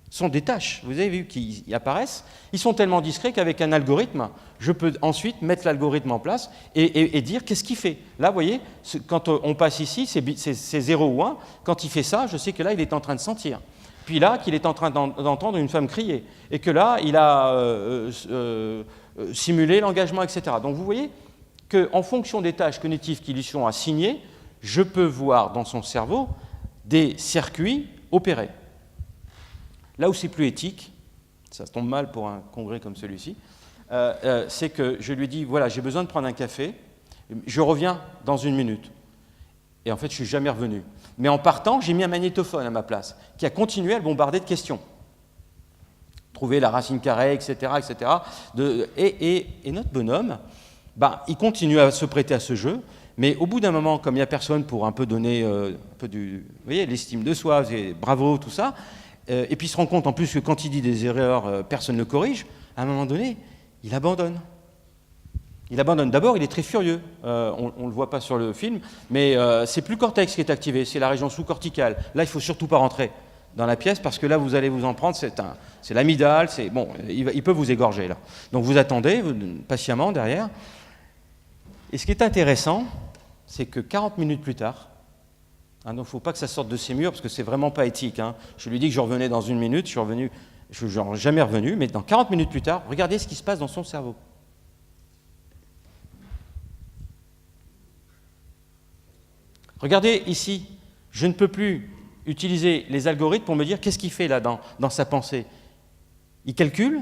Ce sont des tâches, vous avez vu, qui apparaissent. Ils sont tellement discrets qu'avec un algorithme, je peux ensuite mettre l'algorithme en place et dire qu'est-ce qu'il fait. Là, vous voyez, quand on passe ici, c'est 0 ou 1. Quand il fait ça, je sais que là, il est en train de sentir. Puis là, qu'il est en train d'entendre une femme crier. Et que là, il a simulé l'engagement, etc. Donc vous voyez qu'en fonction des tâches cognitives qui lui sont assignées, je peux voir dans son cerveau des circuits opérer. Là où c'est plus éthique, ça tombe mal pour un congrès comme celui-ci, c'est que je lui dis, voilà, j'ai besoin de prendre un café, je reviens dans 1 minute. Et en fait, je ne suis jamais revenu. Mais en partant, j'ai mis un magnétophone à ma place, qui a continué à le bombarder de questions. Trouver la racine carrée, etc., etc. Et notre bonhomme, il continue à se prêter à ce jeu, mais au bout d'un moment, comme il n'y a personne pour un peu donner un peu vous voyez, l'estime de soi, bravo, tout ça, et puis il se rend compte en plus que quand il dit des erreurs, personne ne le corrige, à un moment donné, il abandonne. Il abandonne. D'abord, il est très furieux. On ne le voit pas sur le film, mais c'est plus le cortex qui est activé, c'est la région sous-corticale. Là, il ne faut surtout pas rentrer dans la pièce parce que là, vous allez vous en prendre, c'est l'amygdale, bon, il peut vous égorger là. Donc vous attendez patiemment derrière. Et ce qui est intéressant, c'est que 40 minutes plus tard, donc il ne faut pas que ça sorte de ses murs parce que c'est vraiment pas éthique. Hein. Je lui dis que je revenais dans 1 minute, je suis jamais revenu, mais dans 40 minutes plus tard, regardez ce qui se passe dans son cerveau. Regardez ici, je ne peux plus utiliser les algorithmes pour me dire qu'est-ce qu'il fait là dans sa pensée. Il calcule,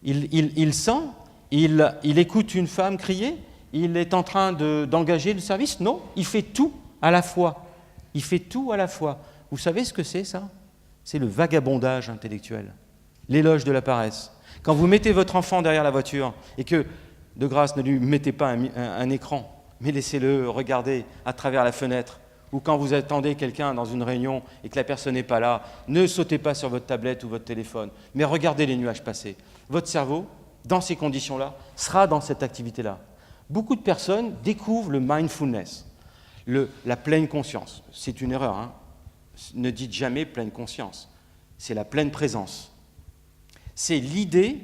il sent, il écoute une femme crier, il est en train d'engager le service. Non, il fait tout à la fois. Il fait tout à la fois. Vous savez ce que c'est, ça? C'est le vagabondage intellectuel, l'éloge de la paresse. Quand vous mettez votre enfant derrière la voiture et que, de grâce, ne lui mettez pas un écran, mais laissez-le regarder à travers la fenêtre, ou quand vous attendez quelqu'un dans une réunion et que la personne n'est pas là, ne sautez pas sur votre tablette ou votre téléphone, mais regardez les nuages passer. Votre cerveau, dans ces conditions-là, sera dans cette activité-là. Beaucoup de personnes découvrent le mindfulness, la pleine conscience. C'est une erreur, hein. Ne dites jamais pleine conscience. C'est la pleine présence. C'est l'idée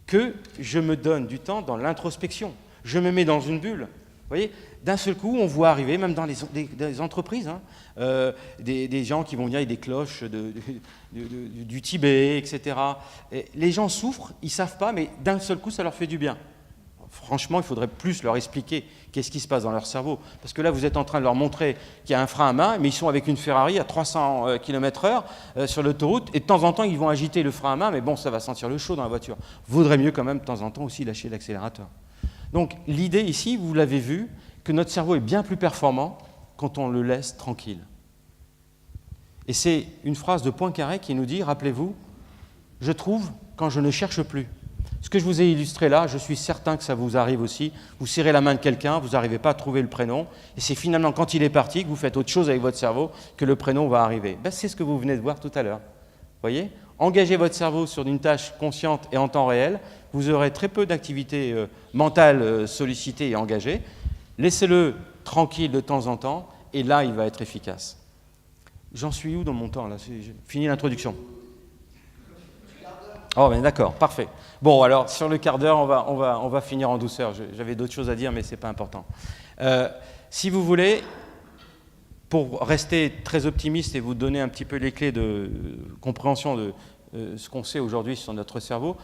que je me donne du temps dans l'introspection. Je me mets dans une bulle. Vous voyez, d'un seul coup, on voit arriver, même dans les entreprises, hein, des gens qui vont venir avec des cloches du Tibet, etc. Et les gens souffrent, ils ne savent pas, mais d'un seul coup, ça leur fait du bien. Franchement, il faudrait plus leur expliquer qu'est-ce qui se passe dans leur cerveau. Parce que là, vous êtes en train de leur montrer qu'il y a un frein à main, mais ils sont avec une Ferrari à 300 km/h sur l'autoroute, et de temps en temps, ils vont agiter le frein à main, mais bon, ça va sentir le chaud dans la voiture. Vaudrait mieux quand même, de temps en temps, aussi lâcher l'accélérateur. Donc, l'idée ici, vous l'avez vu, que notre cerveau est bien plus performant quand on le laisse tranquille. Et c'est une phrase de Poincaré qui nous dit, rappelez-vous, « Je trouve quand je ne cherche plus ». Ce que je vous ai illustré là, je suis certain que ça vous arrive aussi. Vous serrez la main de quelqu'un, vous n'arrivez pas à trouver le prénom, et c'est finalement quand il est parti que vous faites autre chose avec votre cerveau que le prénom va arriver. Ben, c'est ce que vous venez de voir tout à l'heure. Vous voyez ? Engagez votre cerveau sur une tâche consciente et en temps réel, vous aurez très peu d'activités mentales sollicitées et engagées. Laissez-le tranquille de temps en temps, et là, il va être efficace. J'en suis où dans mon temps là ? J'ai fini l'introduction. Oh, ben d'accord, parfait. Bon, alors, sur le quart d'heure, on va finir en douceur. J'avais d'autres choses à dire, mais ce n'est pas important. Si vous voulez, pour rester très optimiste et vous donner un petit peu les clés de compréhension de ce qu'on sait aujourd'hui sur notre cerveau,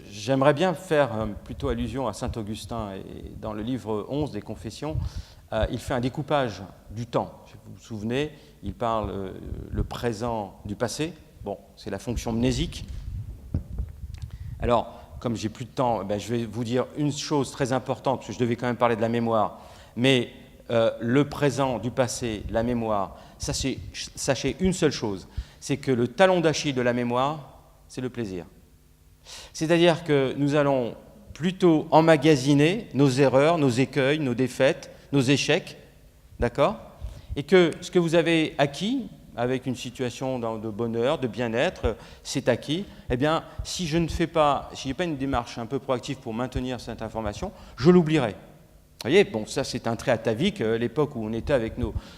j'aimerais bien faire plutôt allusion à saint Augustin. Et dans le livre 11 des Confessions, il fait un découpage du temps. Vous vous souvenez, il parle le présent du passé. Bon, c'est la fonction mnésique. Alors, comme j'ai plus de temps, ben, je vais vous dire une chose très importante, parce que je devais quand même parler de la mémoire. Mais le présent du passé, la mémoire, sachez une seule chose, c'est que le talon d'Achille de la mémoire, c'est le plaisir. C'est-à-dire que nous allons plutôt emmagasiner nos erreurs, nos écueils, nos défaites, nos échecs, d'accord ? Et que ce que vous avez acquis, avec une situation de bonheur, de bien-être, c'est acquis, eh bien, si je n'ai pas une démarche un peu proactive pour maintenir cette information, je l'oublierai. Vous voyez, bon, ça c'est un trait atavique, l'époque où on était avec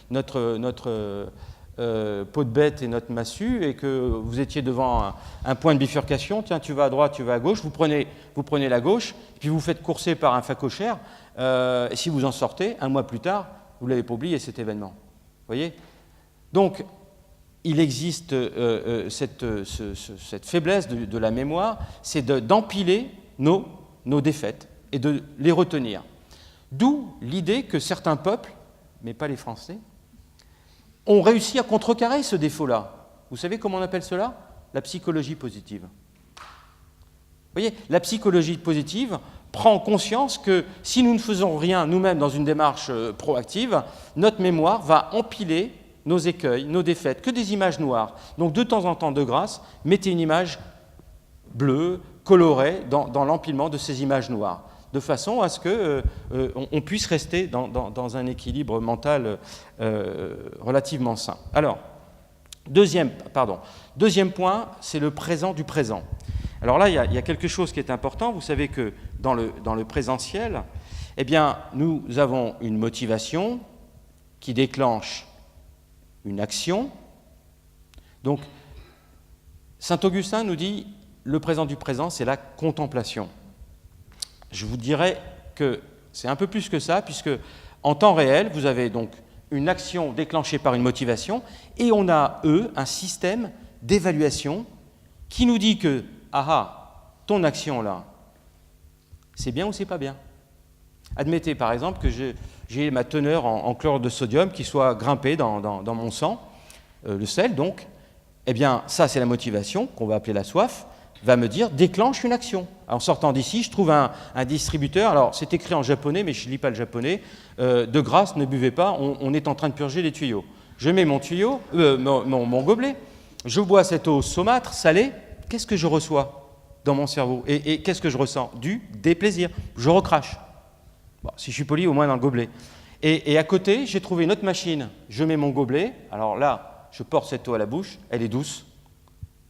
notre peau de bête et notre massue, et que vous étiez devant un point de bifurcation, tiens, tu vas à droite, tu vas à gauche, vous prenez la gauche, puis vous faites courser par un facochère, et si vous en sortez, un mois plus tard, vous ne l'avez pas oublié cet événement. Vous voyez ? Donc, il existe cette faiblesse de la mémoire, c'est d'empiler nos défaites et de les retenir. D'où l'idée que certains peuples, mais pas les Français, ont réussi à contrecarrer ce défaut-là. Vous savez comment on appelle cela ? La psychologie positive. Vous voyez, la psychologie positive prend conscience que si nous ne faisons rien nous-mêmes dans une démarche proactive, notre mémoire va empiler nos écueils, nos défaites, que des images noires. Donc de temps en temps, de grâce, mettez une image bleue, colorée, dans l'empilement de ces images noires, de façon à ce qu'on puisse rester dans un équilibre mental relativement sain. Alors, deuxième point, c'est le présent du présent. Alors là, il y a quelque chose qui est important. Vous savez que dans le présentiel, eh bien, nous avons une motivation qui déclenche une action. Donc, saint Augustin nous dit, le présent du présent, c'est la contemplation. Je vous dirais que c'est un peu plus que ça, puisque en temps réel, vous avez donc une action déclenchée par une motivation, et on a, un système d'évaluation qui nous dit que, ton action là, c'est bien ou c'est pas bien ? Admettez par exemple que j'ai ma teneur en chlore de sodium qui soit grimpée dans mon sang, le sel donc, eh bien ça c'est la motivation, qu'on va appeler la soif, va me dire déclenche une action. En sortant d'ici, je trouve un distributeur, alors c'est écrit en japonais, mais je ne lis pas le japonais, de grâce, ne buvez pas, on est en train de purger les tuyaux. Je mets mon tuyau, mon gobelet, je bois cette eau saumâtre, salée, qu'est-ce que je reçois dans mon cerveau? Et qu'est-ce que je ressens? Du déplaisir. Je recrache. Bon, si je suis poli, au moins dans le gobelet. Et à côté, j'ai trouvé une autre machine. Je mets mon gobelet, alors là, je porte cette eau à la bouche, elle est douce.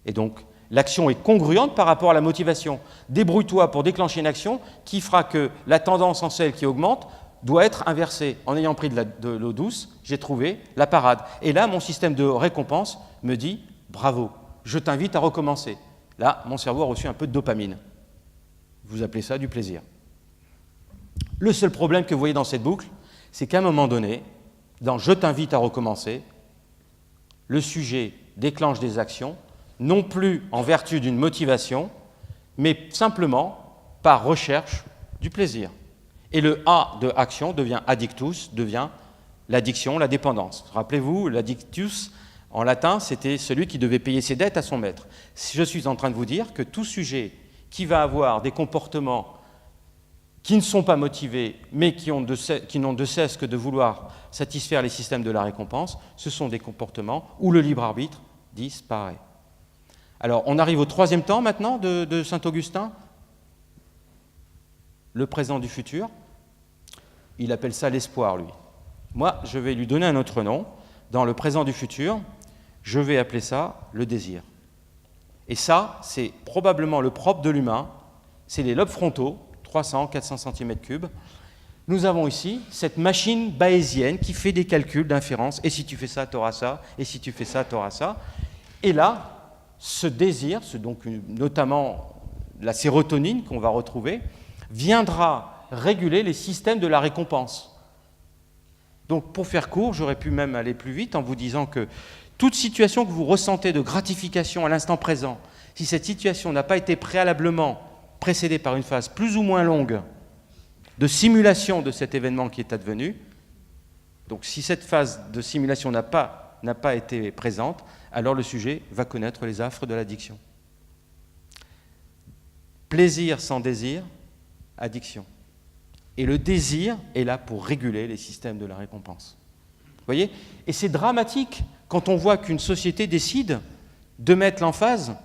Et donc, l'action est congruente par rapport à la motivation. Débrouille-toi pour déclencher une action qui fera que la tendance en sel qui augmente doit être inversée. En ayant pris de l'eau douce, j'ai trouvé la parade. Et là, mon système de récompense me dit « Bravo, je t'invite à recommencer ». Là, mon cerveau a reçu un peu de dopamine. Vous appelez ça du plaisir. Le seul problème que vous voyez dans cette boucle, c'est qu'à un moment donné, dans « Je t'invite à recommencer », le sujet déclenche des actions, non plus en vertu d'une motivation, mais simplement par recherche du plaisir. Et le A de action devient addictus, devient l'addiction, la dépendance. Rappelez-vous, l'addictus, en latin, c'était celui qui devait payer ses dettes à son maître. Je suis en train de vous dire que tout sujet qui va avoir des comportements qui ne sont pas motivés, mais qui n'ont de cesse que de vouloir satisfaire les systèmes de la récompense, ce sont des comportements où le libre arbitre disparaît. Alors, on arrive au troisième temps maintenant de Saint-Augustin, le présent du futur. Il appelle ça l'espoir, lui. Moi, je vais lui donner un autre nom. Dans le présent du futur, je vais appeler ça le désir. Et ça, c'est probablement le propre de l'humain, c'est les lobes frontaux, 300-400 cm3. Nous avons ici cette machine bayésienne qui fait des calculs d'inférence, et si tu fais ça, tu auras ça, et si tu fais ça, tu auras ça. Et là, ce désir, donc notamment la sérotonine qu'on va retrouver, viendra réguler les systèmes de la récompense. Donc pour faire court, j'aurais pu même aller plus vite en vous disant que toute situation que vous ressentez de gratification à l'instant présent, si cette situation n'a pas été préalablement précédée par une phase plus ou moins longue de simulation de cet événement qui est advenu, donc si cette phase de simulation n'a pas été présente, alors le sujet va connaître les affres de l'addiction. Plaisir sans désir, addiction. Et le désir est là pour réguler les systèmes de la récompense. Vous voyez? Et c'est dramatique quand on voit qu'une société décide de mettre l'emphase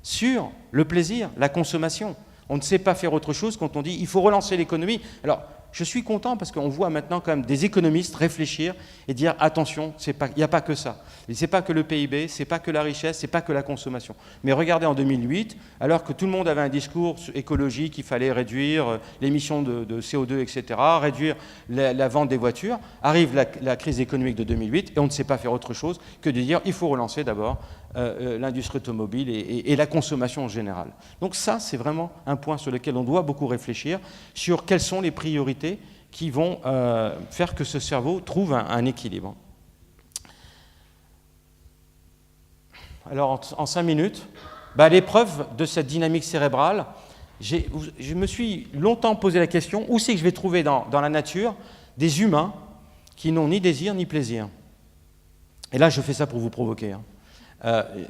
sur le plaisir, la consommation. On ne sait pas faire autre chose quand on dit il faut relancer l'économie. Alors, je suis content parce qu'on voit maintenant quand même des économistes réfléchir et dire attention, il n'y a pas que ça. Ce n'est pas que le PIB, ce n'est pas que la richesse, ce n'est pas que la consommation. Mais regardez en 2008, alors que tout le monde avait un discours écologique, il fallait réduire l'émission de CO2, etc., réduire la vente des voitures, arrive la crise économique de 2008 et on ne sait pas faire autre chose que de dire il faut relancer d'abord l'industrie automobile et la consommation en général. Donc ça, c'est vraiment un point sur lequel on doit beaucoup réfléchir, sur quelles sont les priorités qui vont faire que ce cerveau trouve un équilibre. Alors, en 5 minutes, l'épreuve de cette dynamique cérébrale, je me suis longtemps posé la question, où c'est que je vais trouver dans la nature des humains qui n'ont ni désir ni plaisir? Et là, je fais ça pour vous provoquer.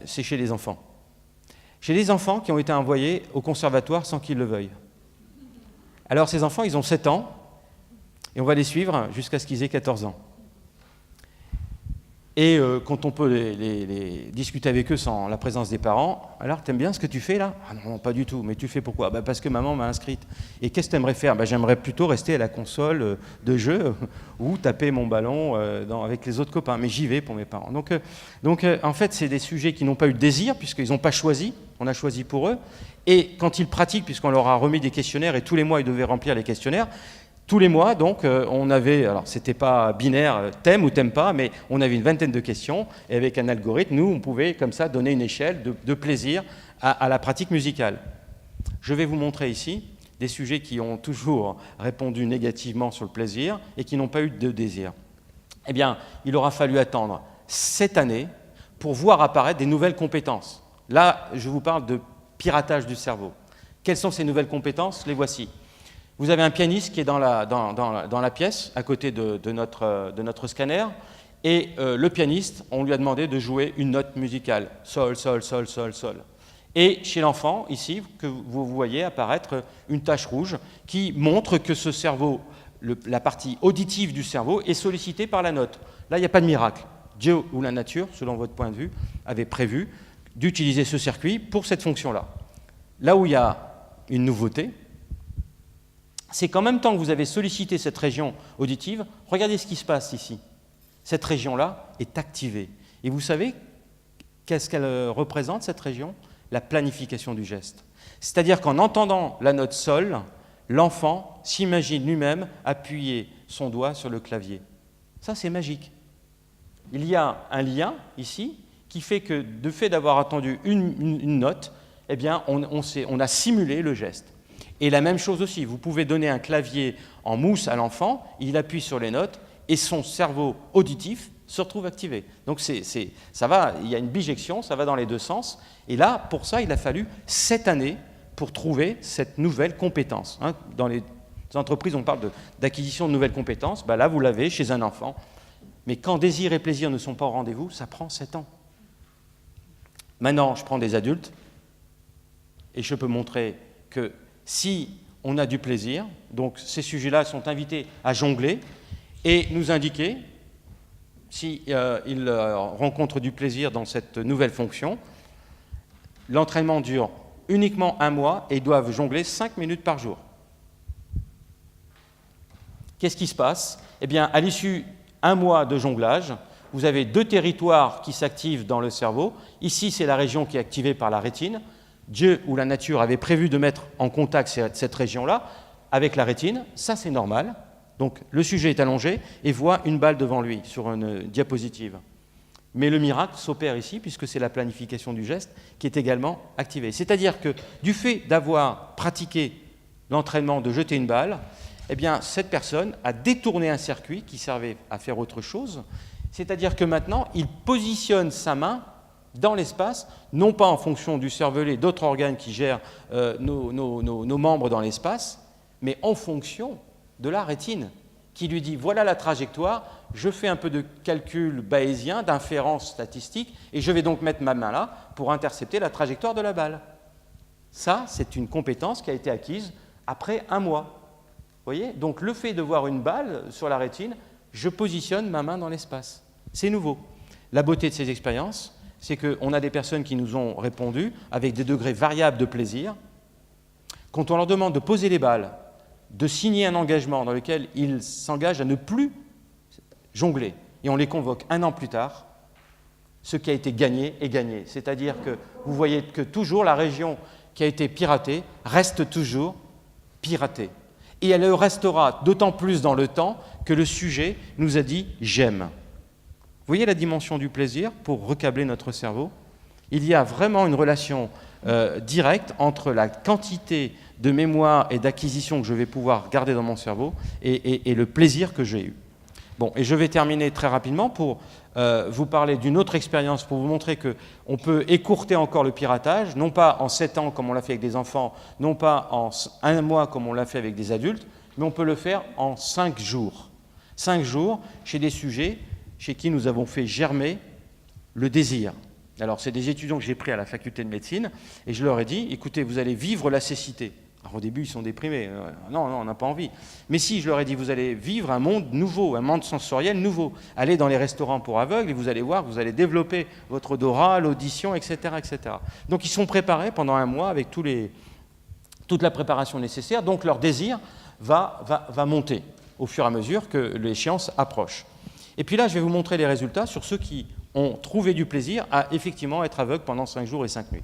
C'est chez les enfants. Chez les enfants qui ont été envoyés au conservatoire sans qu'ils le veuillent. Alors, ces enfants, ils ont 7 ans, et on va les suivre jusqu'à ce qu'ils aient 14 ans. Et quand on peut les discuter avec eux sans la présence des parents, alors t'aimes bien ce que tu fais là? Ah non, pas du tout, mais tu fais pourquoi? Parce que maman m'a inscrite. Et qu'est-ce que t'aimerais faire? J'aimerais plutôt rester à la console de jeu ou taper mon ballon avec les autres copains, mais j'y vais pour mes parents. Donc en fait, c'est des sujets qui n'ont pas eu de désir, puisqu'ils n'ont pas choisi, on a choisi pour eux, et quand ils pratiquent, puisqu'on leur a remis des questionnaires, et tous les mois ils devaient remplir les questionnaires, tous les mois, donc, on avait, alors c'était pas binaire, t'aimes ou t'aimes pas, mais on avait une vingtaine de questions, et avec un algorithme, nous, on pouvait comme ça donner une échelle de plaisir à la pratique musicale. Je vais vous montrer ici des sujets qui ont toujours répondu négativement sur le plaisir et qui n'ont pas eu de désir. Eh bien, il aura fallu attendre cette année pour voir apparaître des nouvelles compétences. Là, je vous parle de piratage du cerveau. Quelles sont ces nouvelles compétences? Les voici. Vous avez un pianiste qui est dans la pièce, à côté de notre scanner, et le pianiste, on lui a demandé de jouer une note musicale, sol, sol, sol, sol, sol. Et chez l'enfant, ici, que vous voyez apparaître une tache rouge qui montre que ce cerveau, la partie auditive du cerveau, est sollicitée par la note. Là, il n'y a pas de miracle. Dieu ou la nature, selon votre point de vue, avait prévu d'utiliser ce circuit pour cette fonction-là. Là où il y a une nouveauté, c'est qu'en même temps que vous avez sollicité cette région auditive, regardez ce qui se passe ici. Cette région-là est activée. Et vous savez qu'est-ce qu'elle représente, cette région? La planification du geste. C'est-à-dire qu'en entendant la note sol, l'enfant s'imagine lui-même appuyer son doigt sur le clavier. Ça, c'est magique. Il y a un lien ici qui fait que, de fait d'avoir attendu une note, eh bien, on a simulé le geste. Et la même chose aussi, vous pouvez donner un clavier en mousse à l'enfant, il appuie sur les notes et son cerveau auditif se retrouve activé. Donc ça va, il y a une bijection, ça va dans les deux sens. Et là, pour ça, il a fallu 7 années pour trouver cette nouvelle compétence. Hein. Dans les entreprises, on parle d'acquisition de nouvelles compétences. Ben là, vous l'avez chez un enfant. Mais quand désir et plaisir ne sont pas au rendez-vous, ça prend 7 ans. Maintenant, je prends des adultes et je peux montrer que si on a du plaisir, donc ces sujets-là sont invités à jongler et nous indiquer s'ils rencontrent du plaisir dans cette nouvelle fonction. L'entraînement dure uniquement 1 mois et ils doivent jongler 5 minutes par jour. Qu'est-ce qui se passe? Eh bien, à l'issue d'1 mois de jonglage, vous avez 2 territoires qui s'activent dans le cerveau. Ici, c'est la région qui est activée par la rétine. Dieu ou la nature avait prévu de mettre en contact cette région-là avec la rétine. Ça, c'est normal. Donc, le sujet est allongé et voit une balle devant lui sur une diapositive. Mais le miracle s'opère ici, puisque c'est la planification du geste qui est également activée. C'est-à-dire que, du fait d'avoir pratiqué l'entraînement de jeter une balle, eh bien, cette personne a détourné un circuit qui servait à faire autre chose. C'est-à-dire que maintenant, il positionne sa main dans l'espace, non pas en fonction du cervelet, d'autres organes qui gèrent nos membres dans l'espace, mais en fonction de la rétine, qui lui dit, voilà la trajectoire, je fais un peu de calcul bayésien, d'inférence statistique, et je vais donc mettre ma main là pour intercepter la trajectoire de la balle. Ça, c'est une compétence qui a été acquise après 1 mois. Vous voyez? Donc le fait de voir une balle sur la rétine, je positionne ma main dans l'espace. C'est nouveau. La beauté de ces expériences, c'est qu'on a des personnes qui nous ont répondu avec des degrés variables de plaisir. Quand on leur demande de poser les balles, de signer un engagement dans lequel ils s'engagent à ne plus jongler, et on les convoque 1 an plus tard, ce qui a été gagné est gagné. C'est-à-dire que vous voyez que toujours la région qui a été piratée reste toujours piratée. Et elle restera d'autant plus dans le temps que le sujet nous a dit « j'aime ». Vous voyez la dimension du plaisir pour recabler notre cerveau? Il y a vraiment une relation directe entre la quantité de mémoire et d'acquisition que je vais pouvoir garder dans mon cerveau et le plaisir que j'ai eu. Bon, et je vais terminer très rapidement pour vous parler d'une autre expérience, pour vous montrer qu'on peut écourter encore le piratage, non pas en 7 ans comme on l'a fait avec des enfants, non pas en 1 mois comme on l'a fait avec des adultes, mais on peut le faire en 5 jours. 5 jours chez des sujets chez qui nous avons fait germer le désir. Alors, c'est des étudiants que j'ai pris à la faculté de médecine, et je leur ai dit, écoutez, vous allez vivre la cécité. Alors, au début, ils sont déprimés. Non, on n'a pas envie. Mais si, je leur ai dit, vous allez vivre un monde nouveau, un monde sensoriel nouveau. Allez dans les restaurants pour aveugles, et vous allez voir que vous allez développer votre odorat, l'audition, etc., etc. Donc, ils sont préparés pendant 1 mois avec toute la préparation nécessaire. Donc, leur désir va monter au fur et à mesure que l'échéance approche. Et puis là, je vais vous montrer les résultats sur ceux qui ont trouvé du plaisir à effectivement être aveugles pendant 5 jours et 5 nuits.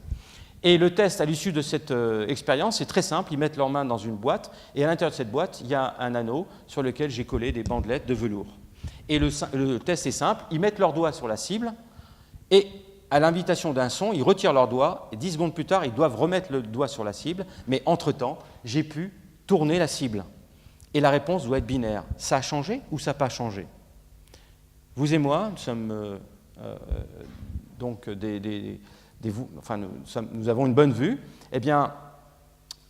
Et le test à l'issue de cette expérience, c'est très simple. Ils mettent leurs mains dans une boîte, et à l'intérieur de cette boîte, il y a un anneau sur lequel j'ai collé des bandelettes de velours. Et le test est simple. Ils mettent leurs doigts sur la cible, et à l'invitation d'un son, ils retirent leurs doigts, et 10 secondes plus tard, ils doivent remettre le doigt sur la cible. Mais entre-temps, j'ai pu tourner la cible. Et la réponse doit être binaire. Ça a changé ou ça n'a pas changé? Vous et moi, nous sommes donc nous avons une bonne vue. Eh bien,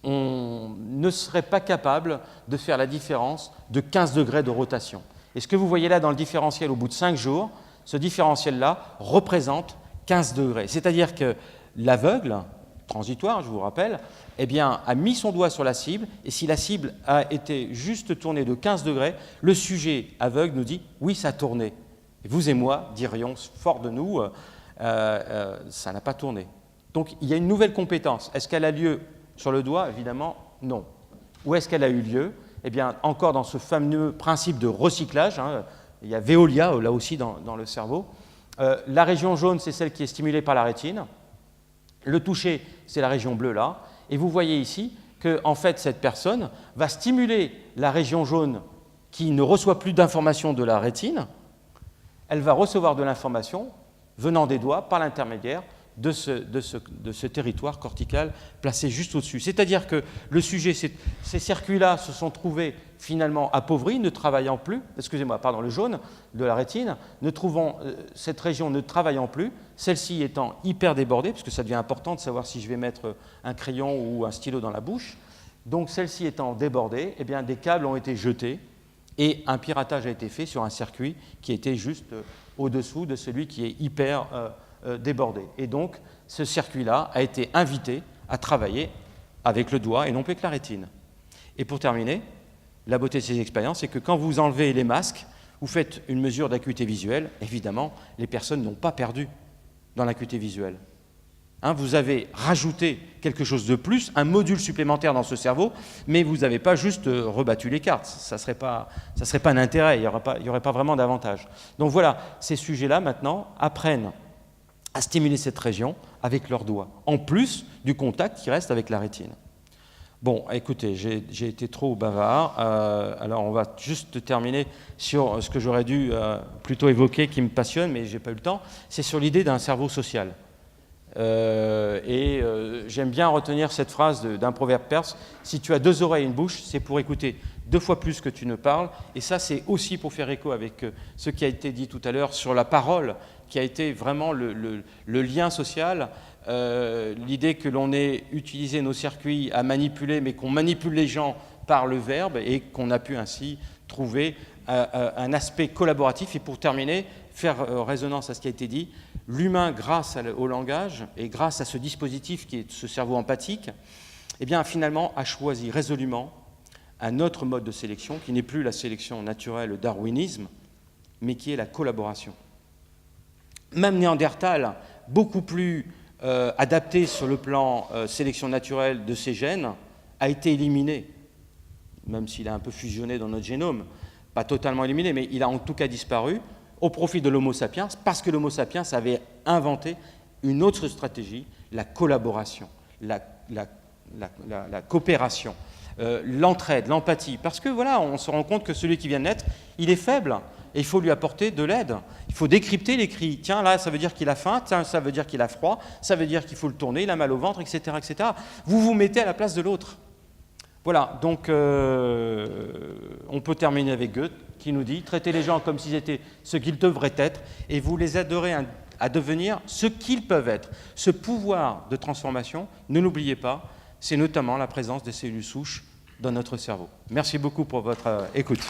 on ne serait pas capable de faire la différence de 15 degrés de rotation. Et ce que vous voyez là dans le différentiel au bout de 5 jours, ce différentiel-là représente 15 degrés. C'est-à-dire que l'aveugle, transitoire, je vous rappelle, eh bien, a mis son doigt sur la cible, et si la cible a été juste tournée de 15 degrés, le sujet aveugle nous dit « oui, ça a tourné ». Vous et moi dirions fort de nous ça n'a pas tourné. Donc, il y a une nouvelle compétence. Est-ce qu'elle a lieu sur le doigt? Évidemment, non. Où est-ce qu'elle a eu lieu? Eh bien, encore dans ce fameux principe de recyclage, hein, il y a Veolia, là aussi, dans le cerveau. La région jaune, c'est celle qui est stimulée par la rétine. Le toucher, c'est la région bleue, là. Et vous voyez ici que, en fait, cette personne va stimuler la région jaune qui ne reçoit plus d'informations de la rétine. Elle va recevoir de l'information venant des doigts par l'intermédiaire de ce territoire cortical placé juste au-dessus. C'est-à-dire que le sujet, ces circuits-là se sont trouvés finalement appauvris, ne travaillant plus, le jaune de la rétine, cette région ne travaillant plus, celle-ci étant hyper débordée, parce que ça devient important de savoir si je vais mettre un crayon ou un stylo dans la bouche. Donc celle-ci étant débordée, eh bien, des câbles ont été jetés et un piratage a été fait sur un circuit qui était juste au-dessous de celui qui est hyper débordé. Et donc, ce circuit-là a été invité à travailler avec le doigt et non plus avec la rétine. Et pour terminer, la beauté de ces expériences, c'est que quand vous enlevez les masques, vous faites une mesure d'acuité visuelle. Évidemment, les personnes n'ont pas perdu dans l'acuité visuelle. Hein, vous avez rajouté quelque chose de plus, un module supplémentaire dans ce cerveau, mais vous n'avez pas juste rebattu les cartes. Ça serait pas un intérêt, il n'y aurait pas vraiment d'avantage. Donc voilà, ces sujets-là, maintenant, apprennent à stimuler cette région avec leurs doigts, en plus du contact qui reste avec la rétine. Bon, écoutez, j'ai été trop bavard, alors on va juste terminer sur ce que j'aurais dû plutôt évoquer, qui me passionne, mais je n'ai pas eu le temps, c'est sur l'idée d'un cerveau social. J'aime bien retenir cette phrase d'un proverbe perse, si tu as 2 oreilles et une bouche, c'est pour écouter 2 fois plus que tu ne parles, et ça c'est aussi pour faire écho avec ce qui a été dit tout à l'heure sur la parole, qui a été vraiment le lien social, l'idée que l'on ait utilisé nos circuits à manipuler, mais qu'on manipule les gens par le verbe, et qu'on a pu ainsi trouver un aspect collaboratif. Et pour terminer, faire résonance à ce qui a été dit, l'humain, grâce au langage et grâce à ce dispositif qui est ce cerveau empathique, eh bien, finalement, a choisi résolument un autre mode de sélection qui n'est plus la sélection naturelle, le darwinisme, mais qui est la collaboration. Même Néandertal, beaucoup plus adapté sur le plan sélection naturelle de ses gènes, a été éliminé, même s'il a un peu fusionné dans notre génome, pas totalement éliminé, mais il a en tout cas disparu, au profit de l'Homo sapiens, parce que l'Homo sapiens avait inventé une autre stratégie, la collaboration, la coopération, l'entraide, l'empathie. Parce que voilà, on se rend compte que celui qui vient de naître, il est faible, et il faut lui apporter de l'aide. Il faut décrypter les cris. Tiens, là, ça veut dire qu'il a faim, tiens, ça veut dire qu'il a froid, ça veut dire qu'il faut le tourner, il a mal au ventre, etc., etc. Vous vous mettez à la place de l'autre. Voilà, donc on peut terminer avec Goethe, qui nous dit « Traitez les gens comme s'ils étaient ce qu'ils devraient être, et vous les aiderez à devenir ce qu'ils peuvent être. » Ce pouvoir de transformation, ne l'oubliez pas, c'est notamment la présence des cellules souches dans notre cerveau. Merci beaucoup pour votre écoute.